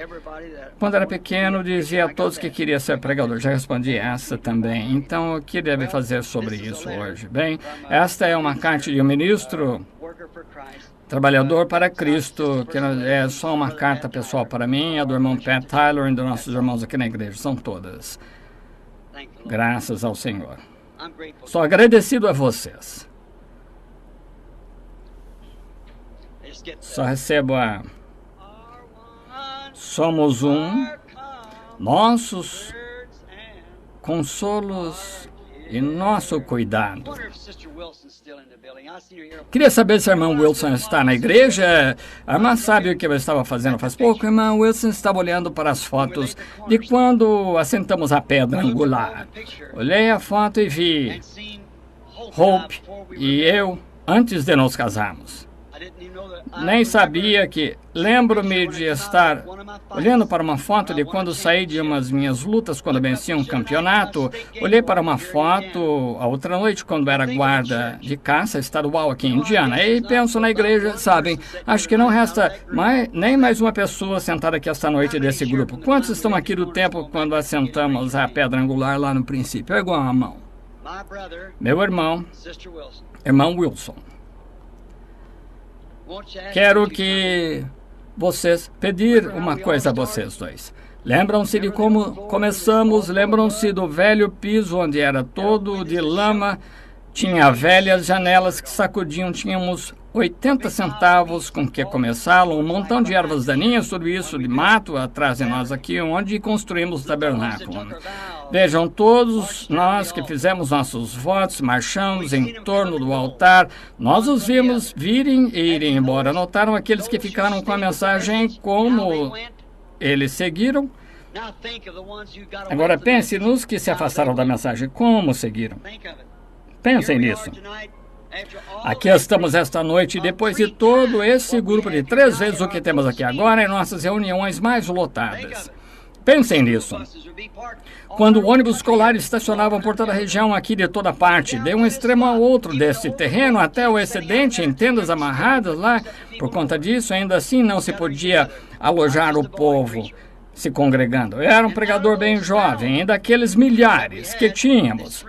Quando era pequeno, dizia a todos que queria ser pregador. Já respondi essa também. Então, o que deve fazer sobre isso hoje? Bem, esta é uma carta de um ministro trabalhador para Cristo, que é só uma carta pessoal para mim, a do irmão Pat Tyler e dos nossos irmãos aqui na igreja. São todas. Graças ao Senhor. Sou agradecido a vocês. Só recebo somos nossos consolos e nosso cuidado. Queria saber se a irmã Wilson está na igreja. A irmã sabe o que eu estava fazendo faz pouco. A irmã Wilson estava olhando para as fotos de quando assentamos a pedra angular. Olhei a foto e vi Hope e eu antes de nos casarmos. Nem sabia que... Lembro-me de estar olhando para uma foto de quando saí de umas minhas lutas quando venci um campeonato. Olhei para uma foto a outra noite quando era guarda de caça estadual aqui em Indiana. E penso na igreja, sabem, acho que não resta nem mais uma pessoa sentada aqui esta noite desse grupo. Quantos estão aqui do tempo quando assentamos a pedra angular lá no princípio? Ergam a mão. Meu irmão, irmão Wilson. Quero que vocês pedir uma coisa a vocês dois. Lembram-se de como começamos? Lembram-se do velho piso onde era todo de lama? Tinha velhas janelas que sacudiam. Tínhamos 80 centavos com que começá-lo, um montão de ervas daninhas, tudo isso de mato atrás de nós aqui, onde construímos o tabernáculo. Vejam, todos nós que fizemos nossos votos, marchamos em torno do altar, nós os vimos virem e irem embora. Notaram aqueles que ficaram com a mensagem, como eles seguiram? Agora pense nos que se afastaram da mensagem, como seguiram? Pensem nisso. Aqui estamos esta noite, depois de todo esse grupo de 3 vezes o que temos aqui agora em nossas reuniões mais lotadas. Pensem nisso. Quando ônibus escolares estacionavam por toda a região aqui de toda parte, de um extremo ao outro deste terreno até o excedente em tendas amarradas lá, por conta disso, ainda assim não se podia alojar o povo se congregando. Eu era um pregador bem jovem, e daqueles milhares que tínhamos,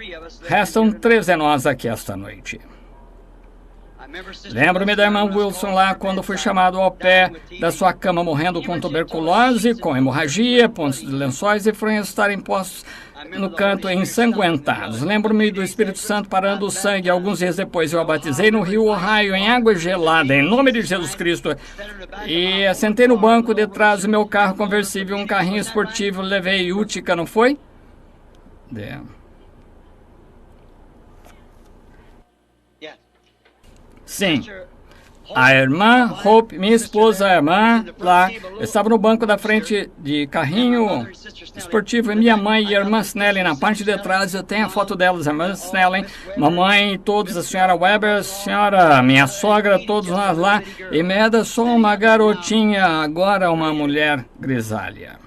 restam 3 de nós aqui esta noite. Lembro-me da irmã Wilson lá quando fui chamado ao pé da sua cama morrendo com tuberculose, com hemorragia, pontos de lençóis e fronhas estarem postos no canto ensanguentados. Lembro-me do Espírito Santo parando o sangue. Alguns dias depois eu a batizei no rio Ohio em água gelada, em nome de Jesus Cristo. E sentei no banco de trás do meu carro conversível, um carrinho esportivo, levei Utica, não foi? Sim. A irmã Hope, minha esposa, a irmã lá, estava no banco da frente de carrinho esportivo, e minha mãe e a irmã Snellen na parte de trás. Eu tenho a foto delas, a irmã Snellen, mamãe, todos, a senhora Weber, a senhora, minha sogra, todos nós lá. E Meda, só uma garotinha, agora uma mulher grisalha.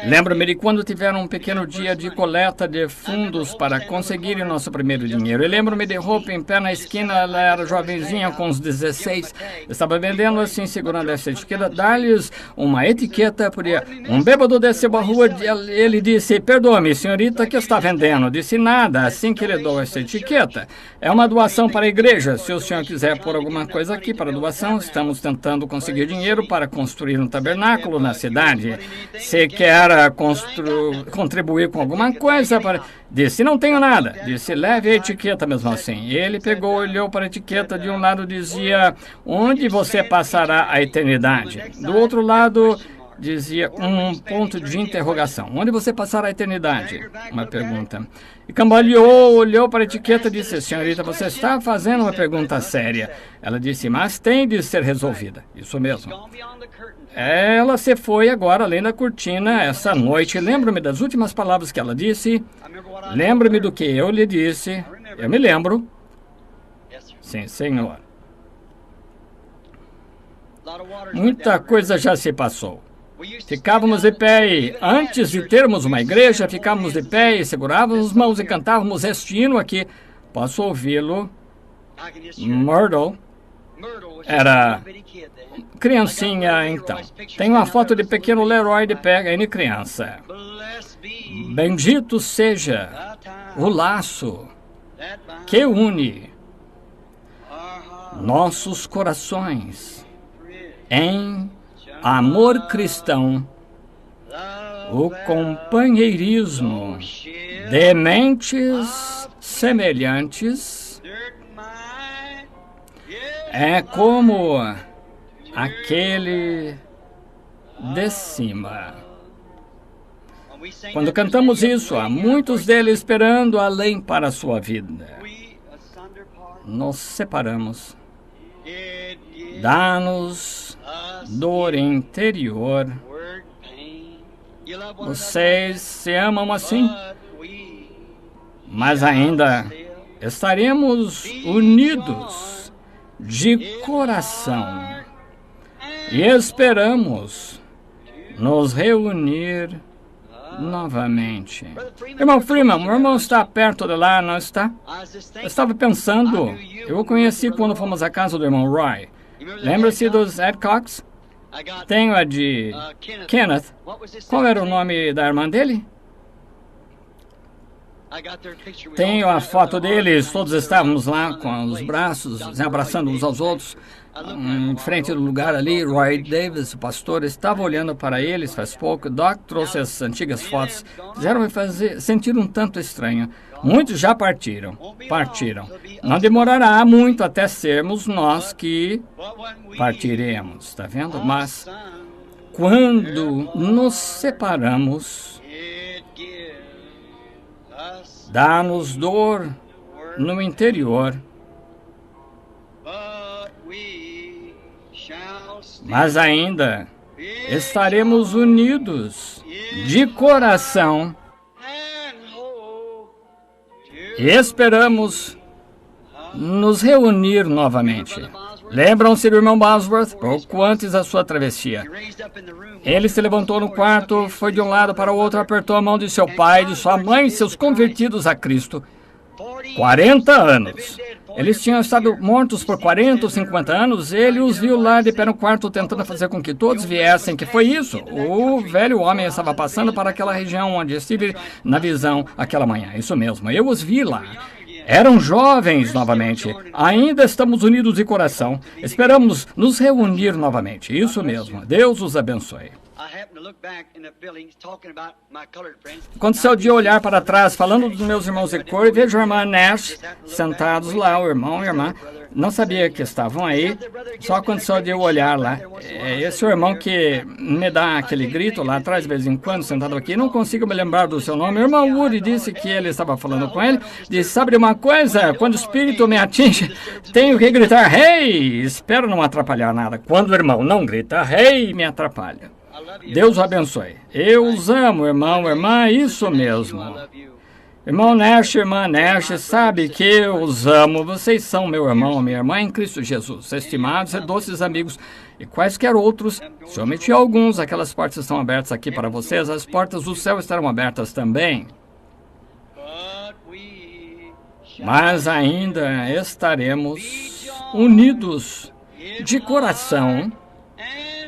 Lembro-me de quando tiveram um pequeno dia de coleta de fundos para conseguirem o nosso primeiro dinheiro. E lembro-me de Hope em pé na esquina, ela era jovenzinha, com uns 16. Estava vendendo assim, segurando essa etiqueta. Dar-lhes uma etiqueta, podia... Um bêbado desceu a rua, ele disse, perdoe-me, senhorita, que está vendendo? Disse, nada, assim que ele deu essa etiqueta. É uma doação para a igreja. Se o senhor quiser pôr alguma coisa aqui para doação, estamos tentando conseguir dinheiro para construir um tabernáculo na cidade. Se quer contribuir com alguma coisa, disse, não tenho nada. Disse, leve a etiqueta mesmo assim. Ele pegou, olhou para a etiqueta. De um lado dizia, onde você passará a eternidade? Do outro lado dizia um ponto de interrogação. Onde você passará a eternidade? Uma pergunta. E cambaleou, olhou para a etiqueta e disse, senhorita, você está fazendo uma pergunta séria. Ela disse, mas tem de ser resolvida. Isso mesmo. Ela se foi agora além da cortina essa noite. Lembro-me das últimas palavras que ela disse. Lembro-me do que eu lhe disse. Eu me lembro. Sim, senhor. Muita coisa já se passou. Ficávamos de pé e, antes de termos uma igreja, ficávamos de pé e segurávamos as mãos e cantávamos este hino aqui. Posso ouvi-lo? Myrtle era criancinha, então. Tem uma foto de pequeno Leroy de pé em criança. Bendito seja o laço que une nossos corações em amor cristão, o companheirismo de mentes semelhantes é como aquele de cima. Quando cantamos isso, há muitos deles esperando além para a sua vida. Nos separamos. Dá-nos dor interior. Vocês se amam assim, mas ainda estaremos unidos de coração e esperamos nos reunir novamente. Irmão Freeman, meu irmão está perto de lá, não está? Eu estava pensando, eu o conheci quando fomos à casa do irmão Roy. Lembra-se dos Adcox? Tenho a de Kenneth. Qual era o nome da irmã dele? Tenho a foto deles, todos estávamos lá com os braços, se abraçando uns aos outros, em frente do lugar ali. Roy Davis, o pastor, estava olhando para eles faz pouco. Doc trouxe as antigas fotos, fizeram-me sentir um tanto estranho. Muitos já partiram. Não demorará muito até sermos nós que partiremos, está vendo? Mas quando nos separamos, dá-nos dor no interior, mas ainda estaremos unidos de coração e esperamos nos reunir novamente. Lembram-se do irmão Bosworth? Pouco antes da sua travessia. Ele se levantou no quarto, foi de um lado para o outro, apertou a mão de seu pai, de sua mãe e seus convertidos a Cristo. 40 anos. Eles tinham estado mortos por 40 ou 50 anos. Ele os viu lá de pé no quarto tentando fazer com que todos viessem. Que foi isso? O velho homem estava passando para aquela região onde estive na visão aquela manhã. Isso mesmo, eu os vi lá. Eram jovens novamente. Ainda estamos unidos de coração. Esperamos nos reunir novamente. Isso mesmo. Deus os abençoe. Aconteceu de olhar para trás, falando dos meus irmãos de cor, e vejo a irmã Nash sentados lá, o irmão e a irmã. Não sabia que estavam aí, só aconteceu de eu olhar lá. Esse é o irmão que me dá aquele grito lá atrás, de vez em quando, sentado aqui. Não consigo me lembrar do seu nome. O irmão Woody disse que ele estava falando com ele. Disse, sabe de uma coisa? Quando o espírito me atinge, tenho que gritar, hey! Espero não atrapalhar nada. Quando o irmão não grita, hey, me atrapalha. Deus o abençoe. Eu os amo, irmão, irmã, isso mesmo. Irmão Nash, irmã Nash, sabe que eu os amo. Vocês são meu irmão, minha irmã em Cristo Jesus. Estimados e doces amigos e quaisquer outros, se omiti alguns, aquelas portas estão abertas aqui para vocês. As portas do céu estarão abertas também. Mas ainda estaremos unidos de coração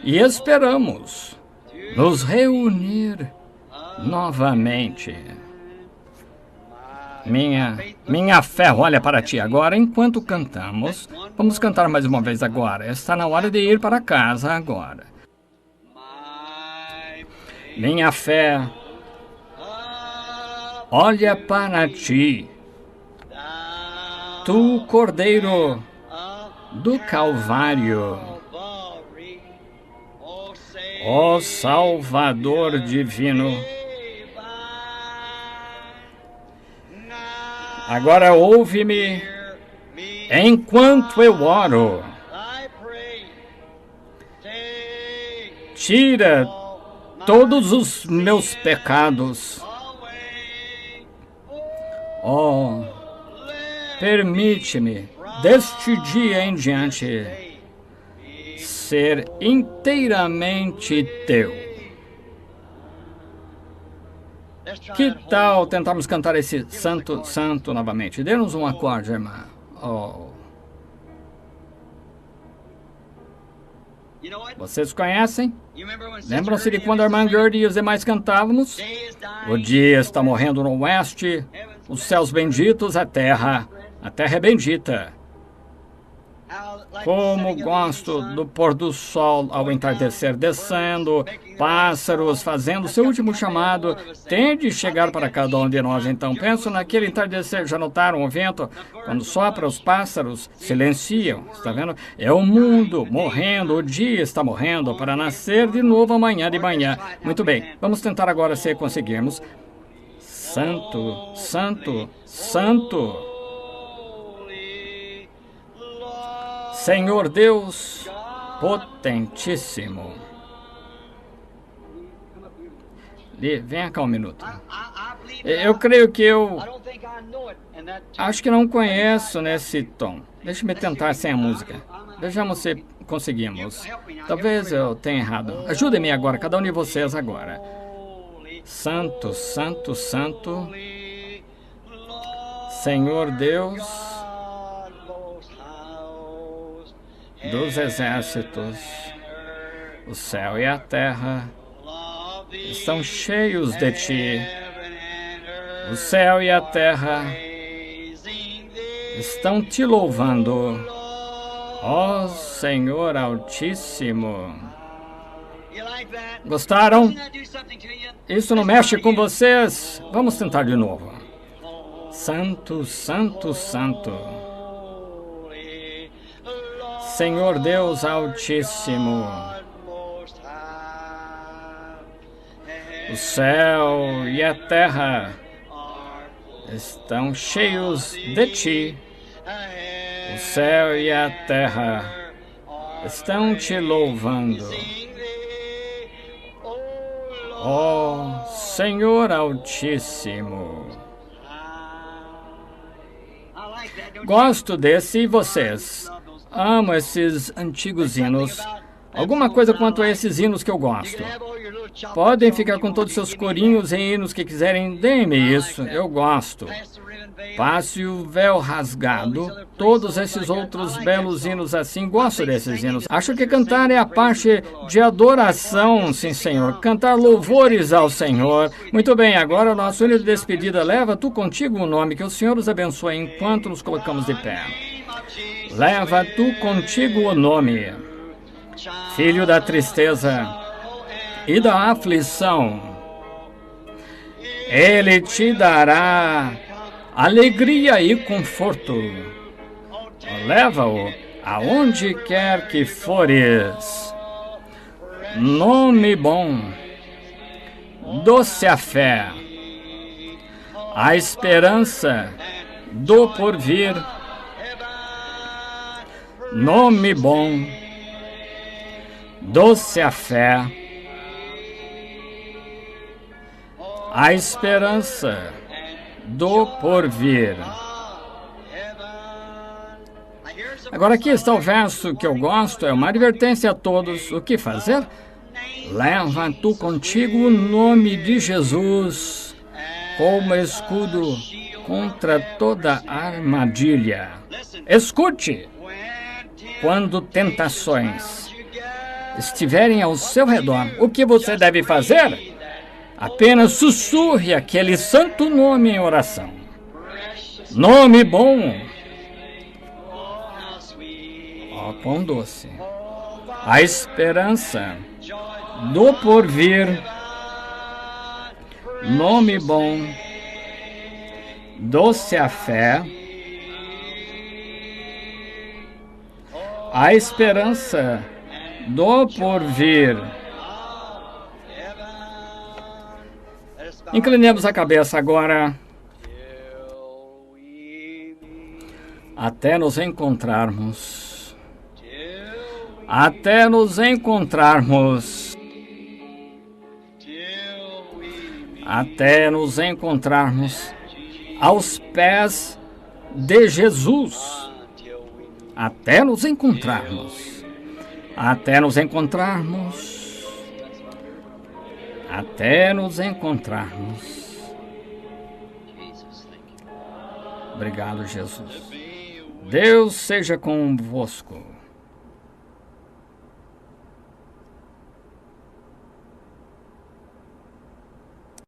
e esperamos nos reunir novamente. Minha fé olha para ti agora enquanto cantamos. Vamos cantar mais uma vez agora. Está na hora de ir para casa agora. Minha fé olha para ti, tu Cordeiro do Calvário, ó Salvador divino. Agora ouve-me enquanto eu oro. Tira todos os meus pecados. Oh, permite-me, deste dia em diante, ser inteiramente teu. Que tal tentarmos cantar esse Santo, Santo novamente? Dê-nos um acorde, irmã. Oh. Vocês conhecem? Lembram-se de quando a irmã Gertie e os demais cantávamos? O dia está morrendo no oeste, os céus benditos, a terra é bendita. Como gosto do pôr do sol ao entardecer descendo, pássaros fazendo seu último chamado, tem de chegar para cada um de nós. Então, penso naquele entardecer. Já notaram o vento? Quando sopra, os pássaros silenciam. Está vendo? É o mundo morrendo, o dia está morrendo para nascer de novo amanhã de manhã. Muito bem, vamos tentar agora se conseguirmos. Santo, Santo, Santo. Senhor Deus potentíssimo. Vem cá um minuto. Eu creio que acho que não conheço nesse tom. Deixe-me tentar sem a música. Vejamos se conseguimos. Talvez eu tenha errado. Ajude-me agora, cada um de vocês agora. Santo, Santo, Santo. Senhor Deus dos exércitos, o céu e a terra estão cheios de ti. O céu e a terra estão te louvando, ó Senhor Altíssimo. Gostaram? Isso não mexe com vocês? Vamos tentar de novo. Santo, Santo, Santo. Senhor Deus Altíssimo, o céu e a terra estão cheios de ti. O céu e a terra estão te louvando, ó Senhor Altíssimo. Gosto desse, e vocês? Amo esses antigos hinos. Alguma coisa quanto a esses hinos que eu gosto. Podem ficar com todos os seus corinhos e hinos que quiserem. Deem-me isso. Eu gosto. Passe o véu rasgado, todos esses outros belos hinos assim, gosto desses hinos. Acho que cantar é a parte de adoração, sim, Senhor. Cantar louvores ao Senhor. Muito bem, agora o nosso hino de despedida, leva tu contigo o nome, que o Senhor os abençoe enquanto nos colocamos de pé. Leva tu contigo o nome, filho da tristeza e da aflição. Ele te dará alegria e conforto. Leva-o aonde quer que fores. Nome bom, doce a fé, a esperança do porvir. Nome bom, doce a fé, a esperança do porvir. Agora aqui está o verso que eu gosto, é uma advertência a todos. O que fazer? Leva tu contigo o nome de Jesus como escudo contra toda armadilha. Escute! Quando tentações estiverem ao seu redor, o que você deve fazer? Apenas sussurre aquele santo nome em oração. Nome bom. Ó, pão doce. A esperança do porvir. Nome bom. Doce a fé. A esperança do porvir. Inclinemos a cabeça agora. Até nos encontrarmos. Até nos encontrarmos. Até nos encontrarmos aos pés de Jesus. Até nos encontrarmos. Até nos encontrarmos. Até nos encontrarmos. Obrigado, Jesus. Deus seja convosco.